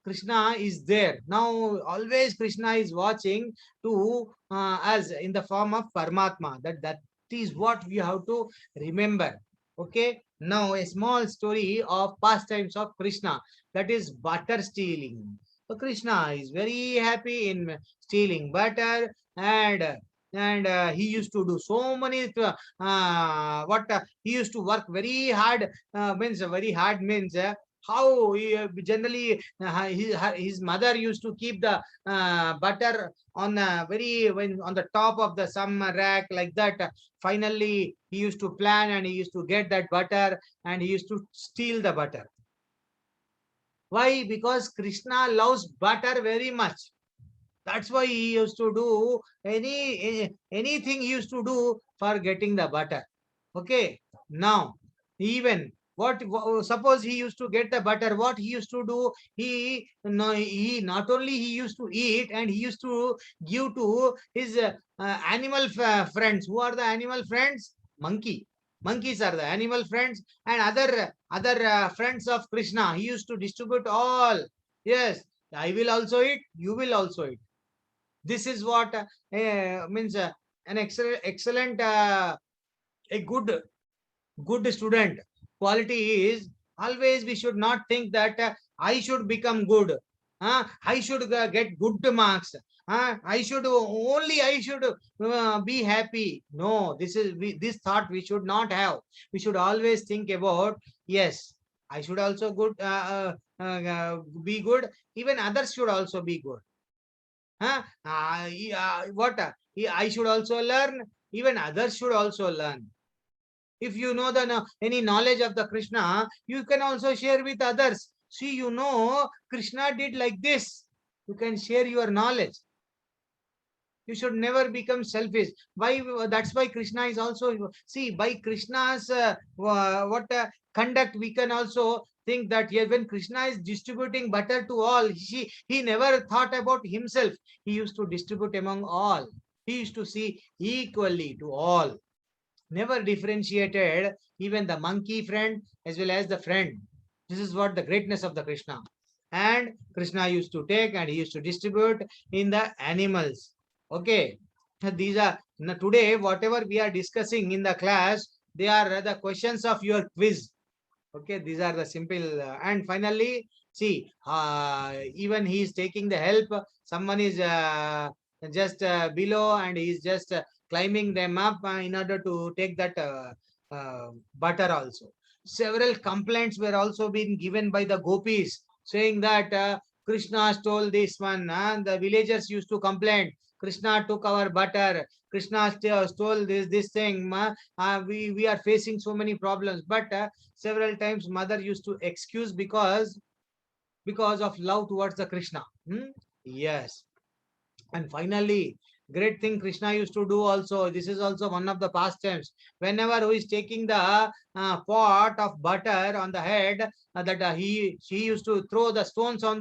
Krishna is there. Now, always Krishna is watching to us in the form of Paramatma. That is what we have to remember. Okay. Now, a small story of pastimes of Krishna, that is butter stealing. So Krishna is very happy in stealing butter, and he used to do so many he used to work very hard, means very hard means how he, generally his mother used to keep the butter on on the top of the some rack, like that. Finally, he used to plan and he used to get that butter and he used to steal the butter. Why? Because Krishna loves butter very much. That's why he used to do anything he used to do for getting the butter. Okay. Now, even suppose he used to get the butter, what he used to do, he not only he used to eat, and he used to give to his animal friends. Who are the animal friends? Monkey. Monkeys are the animal friends, and other friends of Krishna. He used to distribute all. Yes, I will also eat, you will also eat. This is what means an excellent a good student quality is. Always we should not think that I should become good, I should get good marks, I should be happy. No, this thought we should not have. We should always think about, yes, I should also be good, even others should also be good. I should also learn, even others should also learn. If you know any knowledge of the Krishna, you can also share with others. See, Krishna did like this. You can share your knowledge. You should never become selfish. Why? That's why Krishna is also, see, by Krishna's conduct, we can also think that, yes, when Krishna is distributing butter to all, he never thought about himself. He used to distribute among all. He used to see equally to all. Never differentiated even the monkey friend as well as the friend. This is what the greatness of the Krishna. And Krishna used to take and he used to distribute in the animals. Okay. These are today, whatever we are discussing in the class, they are the questions of your quiz. Okay, these are the simple. And finally, see, even he is taking the help. Someone is just below and he is just climbing them up in order to take that butter also. Several complaints were also being given by the gopis, saying that Krishna stole this one, and the villagers used to complain, Krishna took our butter, Krishna stole this thing, we are facing so many problems. But several times mother used to excuse because of love towards the Krishna. Yes. And finally, great thing Krishna used to do also. This is also one of the pastimes. Whenever who is taking the pot of butter on the head, she used to throw the stones on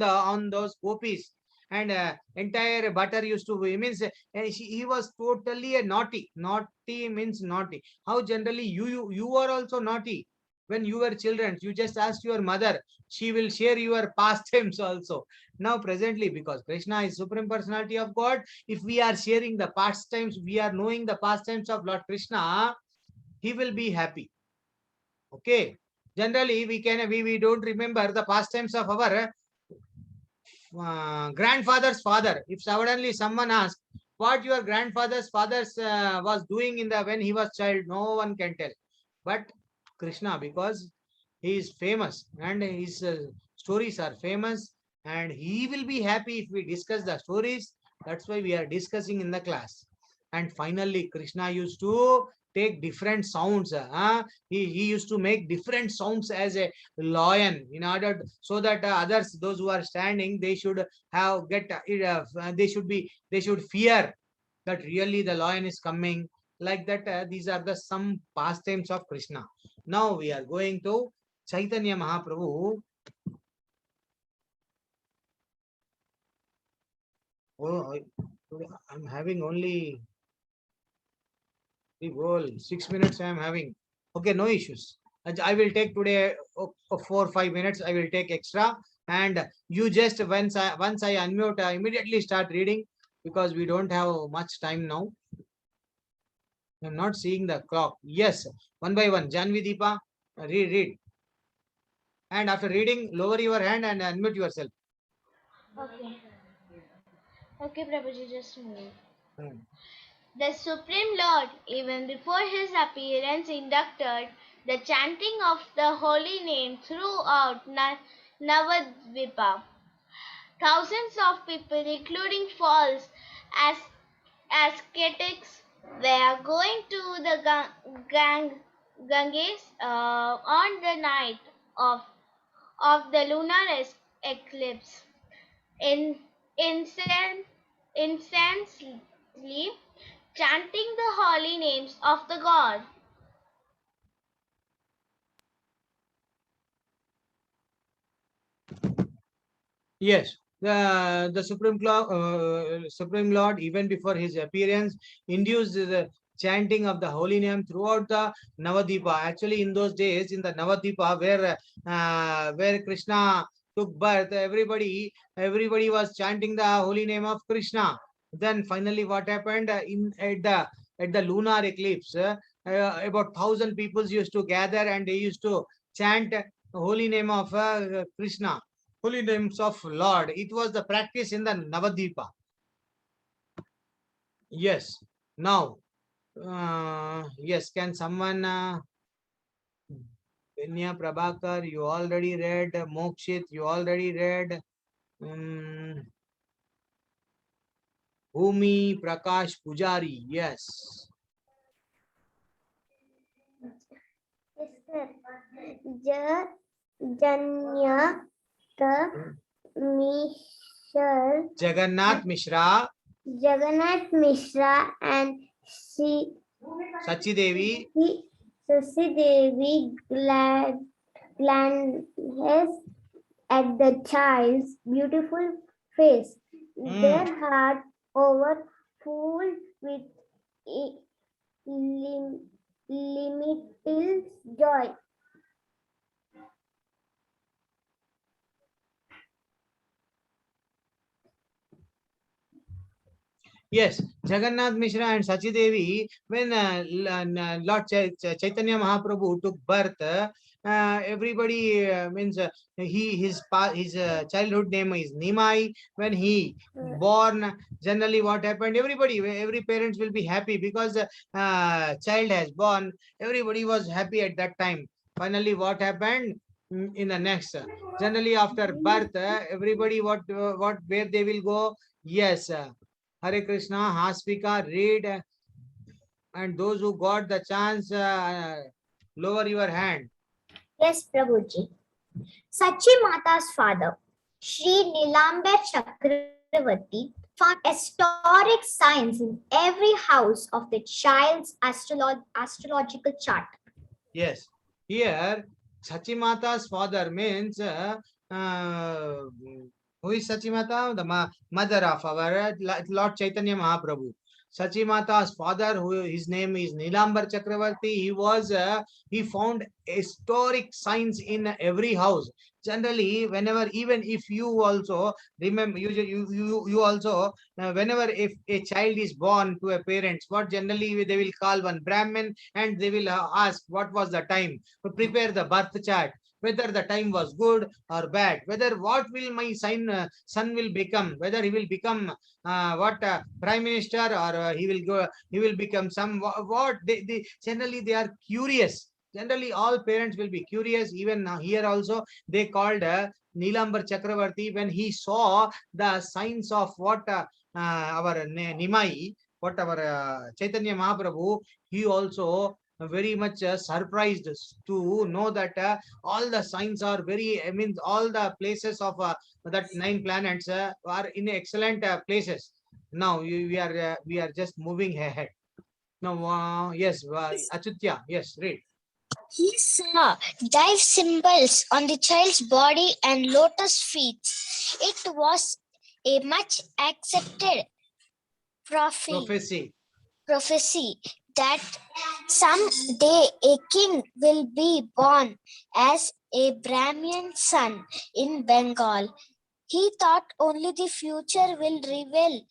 those gopis, and entire butter used to be, means he was totally a naughty. Naughty means naughty. How generally you are also naughty. when you were children, you just asked your mother, she will share your pastimes also. Now presently, because Krishna is Supreme Personality of God, if we are sharing the pastimes, we are knowing the pastimes of Lord Krishna, he will be happy. Okay. Generally, we don't remember the pastimes of our grandfather's father. If suddenly someone asks what your grandfather's father was doing in the when he was child, no one can tell. But Krishna, because he is famous and his stories are famous, and he will be happy if we discuss the stories. That's why we are discussing in the class. And finally, Krishna used to take different sounds. He used to make different sounds as a lion in order so that others, those who are standing, they should have get they should fear that really the lion is coming. Like that, these are the some pastimes of Krishna. Now we are going to Chaitanya Mahaprabhu. Oh, I'm having only the whole 6 minutes. I am having. Okay, no issues. I will take today 4 or 5 minutes. I will take extra, and you just once I unmute, immediately start reading because we don't have much time now. I'm not seeing the clock. Yes, one by one. Janvi Deepa, read. And after reading, lower your hand and unmute yourself. Okay. Okay, Prabhuji, just a minute. Hmm. The Supreme Lord, even before his appearance, inducted the chanting of the holy name throughout Navadvipa. Thousands of people, including false ascetics, were going to the Ganges on the night of the lunar eclipse. Incessantly chanting the holy names of the god. Yes, the Supreme Lord, even before his appearance, induced the chanting of the holy name throughout the Navadvipa. Actually, in those days, in the Navadvipa, where Krishna took birth, everybody was chanting the holy name of Krishna. Then finally, what happened at the lunar eclipse? About 1,000 people used to gather and they used to chant the holy name of Krishna. Holy names of Lord. It was the practice in the Navadvipa. Yes. Now, yes, can someone, Venya Prabhakar, you already read, Mokshit, you already read, Bhumi Prakash Pujari, yes. Janya Mishra, Jagannath Mishra, Jagannath Mishra and Sachi Devi, Sasi Devi glanced at the child's beautiful face, their heart overfull with limitless joy. yes, Jagannath Mishra and Sachi Devi, when Lord Chaitanya Mahaprabhu took birth, everybody means his childhood name is Nimai. When he born, generally what happened? Every parents will be happy because child has born. Everybody was happy at that time. Finally, what happened? In the next, generally after birth, everybody where they will go? Yes. Hare Krishna, Haspika, read, and those who got the chance, lower your hand. Yes, Prabhuji. Sachi Mata's father, Sri Nilamber Chakravarti, found historic signs in every house of the child's astrological chart. Yes, here Sachi Mata's father means who is Sachi Mata? The mother of our Lord Chaitanya Mahaprabhu. Sachimata's father, who his name is Nilambar Chakravarti, he found historic signs in every house. Generally, whenever, even if you also remember, you also, whenever if a child is born to a parents, what generally they will call one Brahmin, and they will ask what was the time to prepare the birth chart, whether the time was good or bad, whether what will my son will become, whether he will become what prime minister, or he will become some what they generally they are curious. Generally all parents will be curious. Even here also they called Nilambar Chakravarti when he saw the signs of what our Nimai, what our Chaitanya Mahaprabhu, he also very much surprised to know that all the signs are very, I mean, all the places of that 9 planets are in excellent places. Now we are just moving ahead. Now, yes, Achutya, yes, read. He saw dive symbols on the child's body and lotus feet. It was a much accepted prophecy that someday a king will be born as a Brahmin son in Bengal. He thought only the future will reveal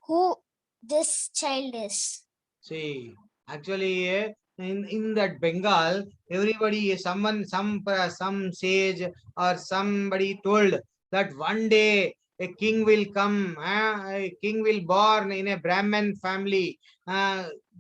who this child is. See, actually, in that Bengal, everybody, some sage or somebody told that one day a king will come, a king will born in a Brahmin family.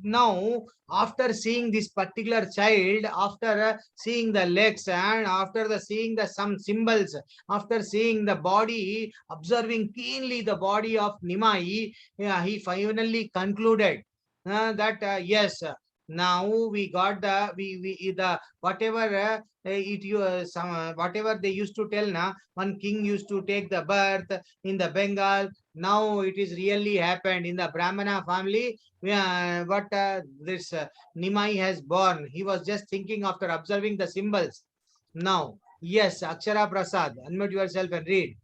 Now, after seeing this particular child, after seeing the legs and after seeing the some symbols, after seeing the body, observing keenly the body of Nimai, he finally concluded that yes, now we got the whatever whatever they used to tell now, one king used to take the birth in the Bengal. Now it is really happened in the Brahmana family. What this Nimai has born, he was just thinking after observing the symbols. Now, yes, Akshara Prasad, unmute yourself and read.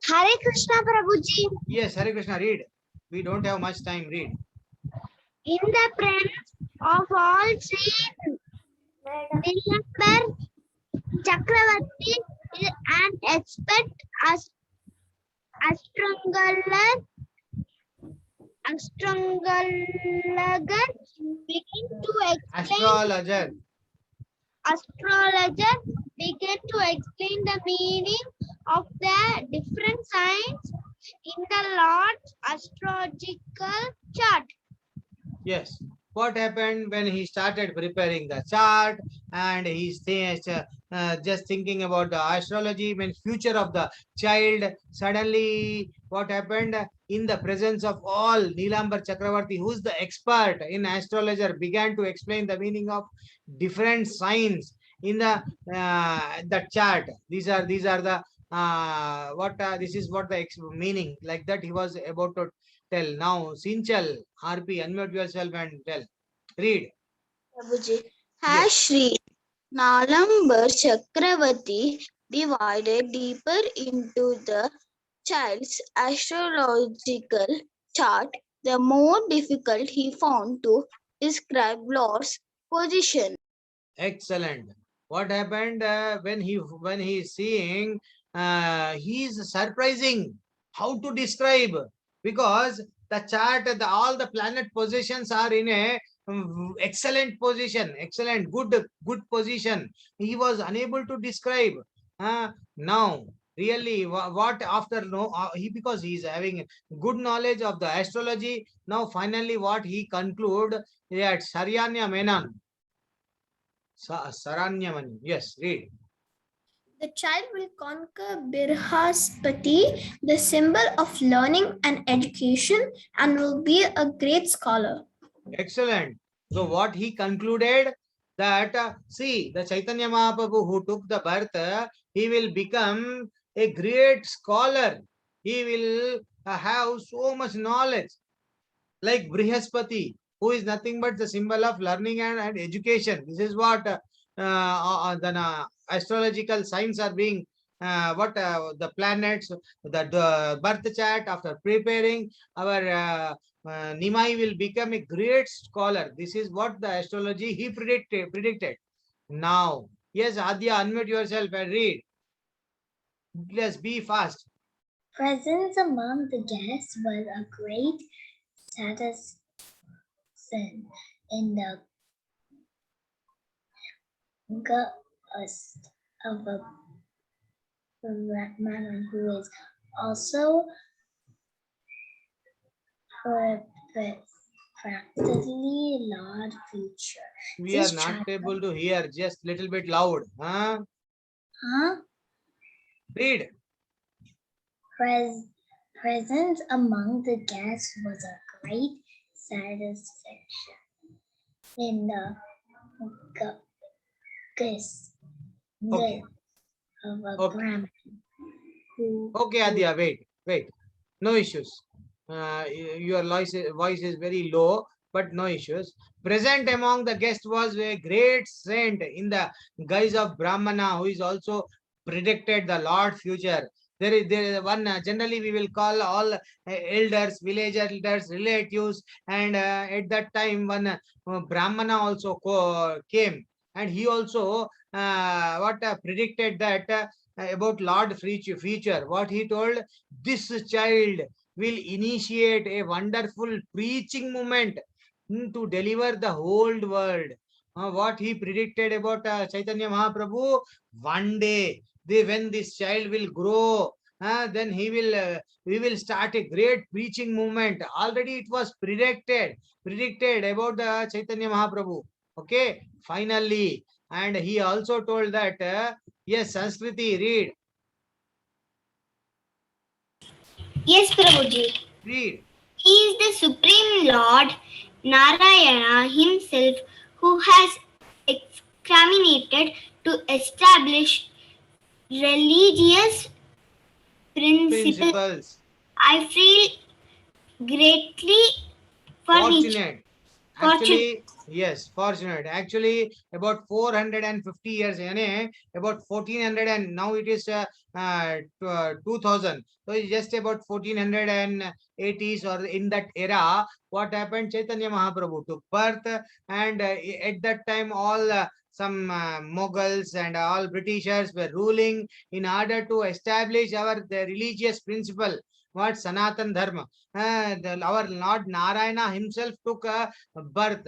Hare Krishna Prabhuji. Yes, Hare Krishna, read. We don't have much time, read. In the presence of all three, Nilambar Chakravarti and expert astrologer began to explain. Astrologer began to explain the meaning of the different signs in the Lord's astrological chart. Yes. What happened when he started preparing the chart and he's just thinking about the astrology, means future of the child. Suddenly, what happened in the presence of all, Nilambar Chakravarti, who's the expert in astrologer, began to explain the meaning of different signs in the chart. These are the this is what the meaning, like that he was about to tell. Now, Sinchal, RP, unmute yourself and tell. Read. Prabhuji, has Sri Nalambar Chakravarti divided deeper into the child's astrological chart, the more difficult he found to describe Lord's position. Excellent. What happened when he is seeing, he is surprising how to describe, because the chart, all the planet positions are in a excellent position, excellent, good position. He was unable to describe. Now, really, what after because he is having good knowledge of the astrology. Now, finally, what he conclude that Saryanya Menon. Saranyamani. Yes, read. The child will conquer Birhaspati, the symbol of learning and education, and will be a great scholar. Excellent. So what he concluded that, see, the Chaitanya Mahaprabhu who took the birth, he will become a great scholar. He will have so much knowledge. Like Brihaspati, who is nothing but the symbol of learning and education. This is what the astrological signs are being the planets, the birth chart. After preparing, our Nimai will become a great scholar. This is what the astrology he predicted. Now, yes, Adya, unmute yourself and read. Let's be fast. Presence among the guests was a great satisfaction in the gust of a man who is also practically large feature. We are not able to hear. Just little bit loud. Huh? Read. Presence among the guests was a great satisfaction in the gust Okay. of a Okay. Brahmin who Okay, Adya, wait. No issues. Your voice is very low, but no issues. Present among the guests was a great saint in the guise of Brahmana, who is also predicted the Lord future. There is one, generally we will call all elders, village elders, relatives, and at that time one Brahmana also came, and he also predicted that about Lord future. What he told, this child will initiate a wonderful preaching movement to deliver the whole world. What he predicted about Chaitanya Mahaprabhu, one day when this child will grow, then we will start a great preaching movement. Already it was predicted about the Chaitanya Mahaprabhu. Okay, finally, and he also told that yes, Sanskriti, read. Yes, Prabhuji. Read. He is the Supreme Lord Narayana himself who has exterminated to establish religious principles. I feel greatly fortunate. Actually, yes, fortunate. Actually, about 450 years, about 1400, and now it is 2000. So it's just about 1480s or in that era. What happened? Chaitanya Mahaprabhu took birth, and at that time, all some Mughals and all Britishers were ruling in order to establish the religious principle. What Sanatan Dharma. Our Lord Narayana himself took a birth.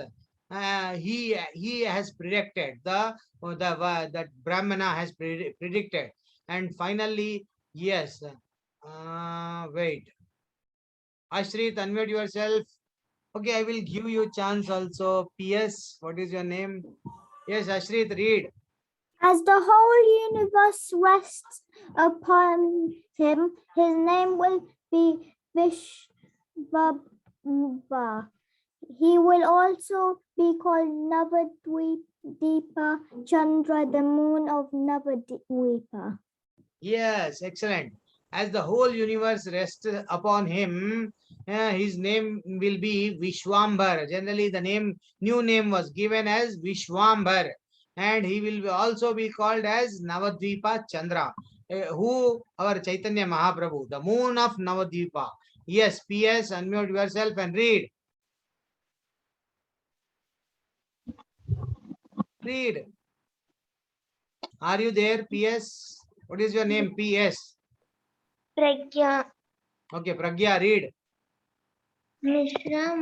He has predicted that Brahmana has predicted, and finally, yes. Wait, Ashrit, unmute yourself. Okay, I will give you chance also. PS, what is your name? Yes, Ashrit, read. As the whole universe rests upon him, his name will be Vishvabha. He will also be called Navadvipa Chandra, the moon of Navadvipa. Yes, excellent. As the whole universe rests upon him, his name will be Vishwambar. Generally, the new name was given as Vishwambar, and he will also be called as Navadvipa Chandra. Who? Our Chaitanya Mahaprabhu, the moon of Navadvipa. Yes, PS, unmute yourself and read. Read. Are you there, PS? What is your name, PS? Pragya. Okay, Pragya, read. Mishra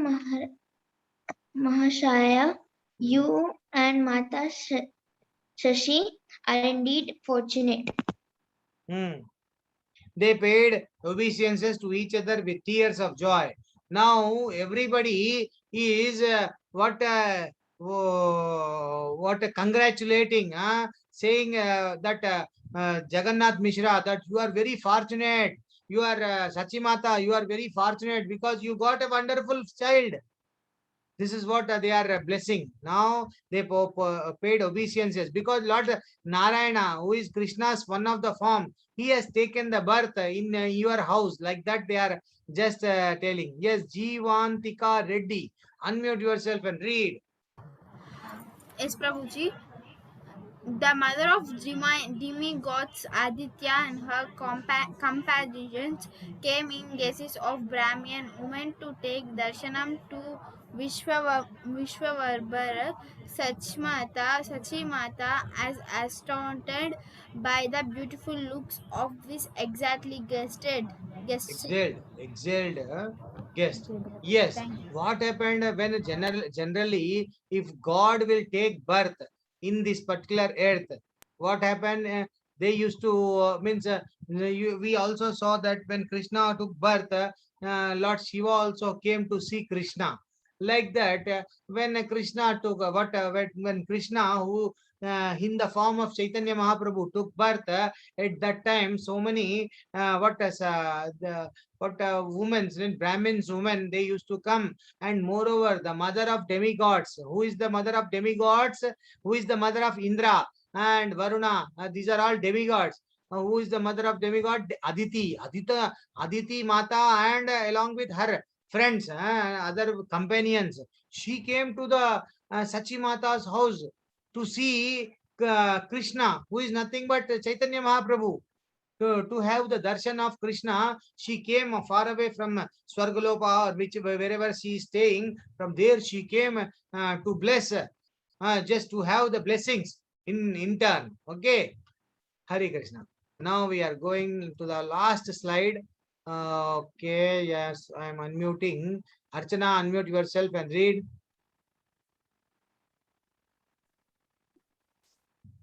Mahashaya, you and Mata Shashi are indeed fortunate. They paid obeisances to each other with tears of joy. Now everybody is congratulating, saying that Jagannath Mishra, that you are very fortunate. You are Sachimata, you are very fortunate because you got a wonderful child. This is what they are blessing. Now they paid obeisances because Lord Narayana, who is Krishna's one of the form, he has taken the birth in your house. Like that they are just telling. Yes, Jivantika Reddy. Unmute yourself and read. Yes, Prabhuji. The mother of demigods Aditya and her companions came in guises of Brahmin women to take darshanam to Vishwavarbara. Sachimata, as astounded by the beautiful looks of this exactly guested. Exiled guest. Yes. What happened when generally, if God will take birth in this particular earth, what happened? They used to means we also saw that when Krishna took birth, Lord Shiva also came to see Krishna. Like that, when Krishna took when Krishna, who in the form of Chaitanya Mahaprabhu, took birth, at that time so many women, Brahmins women, they used to come. And moreover, the mother of demigods. Who is the mother of demigods? Who is the mother of Indra and Varuna? These are all demigods. Who is the mother of demigod? Aditi Mata, and along with her friends, other companions, she came to the Sachi Mata's house to see Krishna, who is nothing but Chaitanya Mahaprabhu. To have the darshan of Krishna, she came far away from Swargaloka, or wherever she is staying. From there, she came to bless, just to have the blessings in turn. Okay, Hare Krishna. Now we are going to the last slide. Okay, yes, I am unmuting. Archana, unmute yourself and read.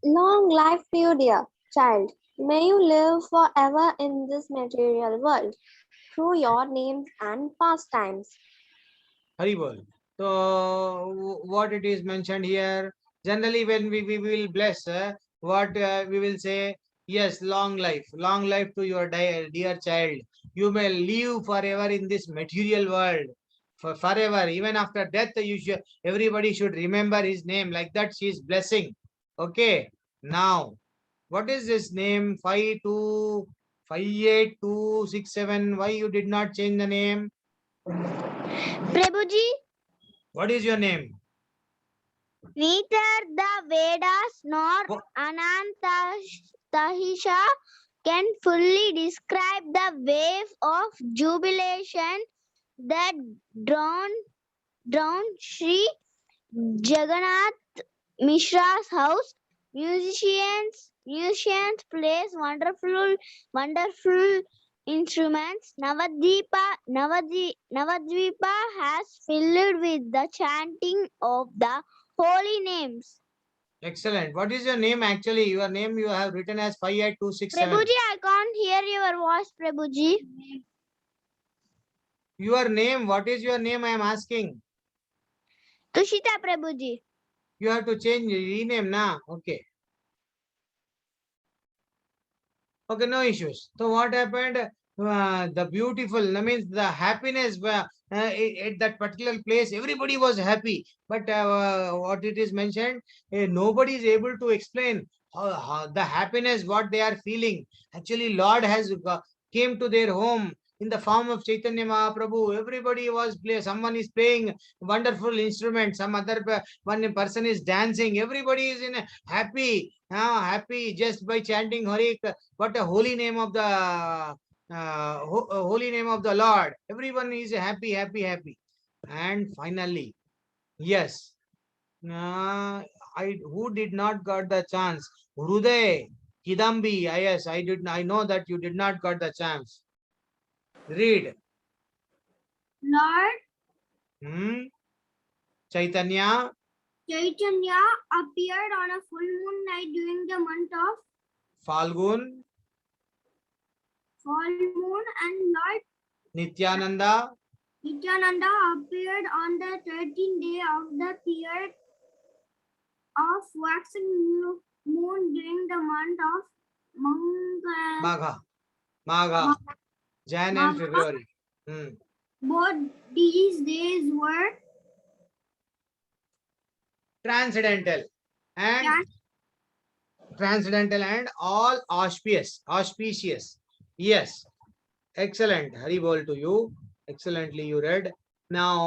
Long life to you, dear child. May you live forever in this material world through your names and pastimes. Haribol. So, what it is mentioned here, generally when we will bless, what we will say, yes, long life to your dear child. You may live forever in this material world, forever, even after death. Everybody should remember his name. Like that, she is blessing. Okay, now, what is this name? 58267. Why you did not change the name? Prabhuji, What is your name? neither the Vedas nor Anantahisha can fully describe the wave of jubilation that drowned Sri Jagannath Mishra's house. Musicians plays wonderful instruments. Navadvipa has filled with the chanting of the holy names. Excellent. What is your name actually? Your name you have written as 58267. Prabhuji, I can't hear your voice, Prabhuji. Your name, what is your name? I am asking. Tushita, Prabhuji. You have to change, rename na. Okay. Okay, no issues. So what happened? The beautiful, that means the happiness at that particular place, everybody was happy. But what it is mentioned, nobody is able to explain how the happiness, what they are feeling. Actually, Lord has came to their home in the form of Chaitanya Mahaprabhu. Everybody was playing. Someone is playing wonderful instrument. Some other one person is dancing. Everybody is in happy. Happy just by chanting Hari. What a holy name of the holy name of the Lord. Everyone is happy. And finally, yes, who did not got the chance? Hruday, Kidambi. Yes, I know that you did not got the chance. Read. Lord Chaitanya appeared on a full moon night during the month of Falgun, and Lord Nityananda appeared on the 13th day of the period of waxing moon during the month of Magha, Jan and February. Both these days were transcendental and all auspicious. Yes, excellent. Hari bol to you. Excellently you read. Now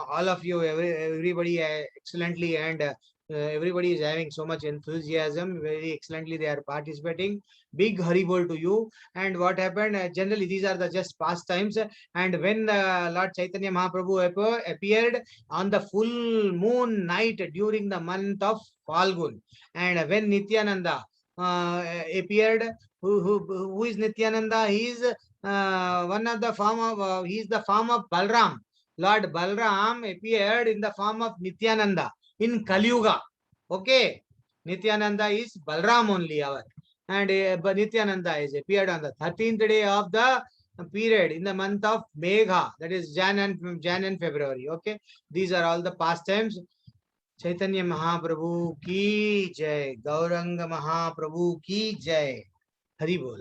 all of you, everybody excellently and everybody is having so much enthusiasm. Very excellently they are participating. Big Hari Bol to you. And what happened? Generally, these are the just past times. And when Lord Chaitanya Mahaprabhu appeared on the full moon night during the month of Falgun, and when Nityananda appeared, who is Nityananda? He is one of the form of he is the form of Balram. Lord Balram appeared in the form of Nityananda in Kali Yuga. Okay, Nityananda is Balram only our, and Nityananda is appeared on the 13th day of the period in the month of Megha, that is Jan and February. Okay, these are all the past times. Chaitanya Mahaprabhu ki jai, Gauranga Mahaprabhu ki jai. Hari Bol.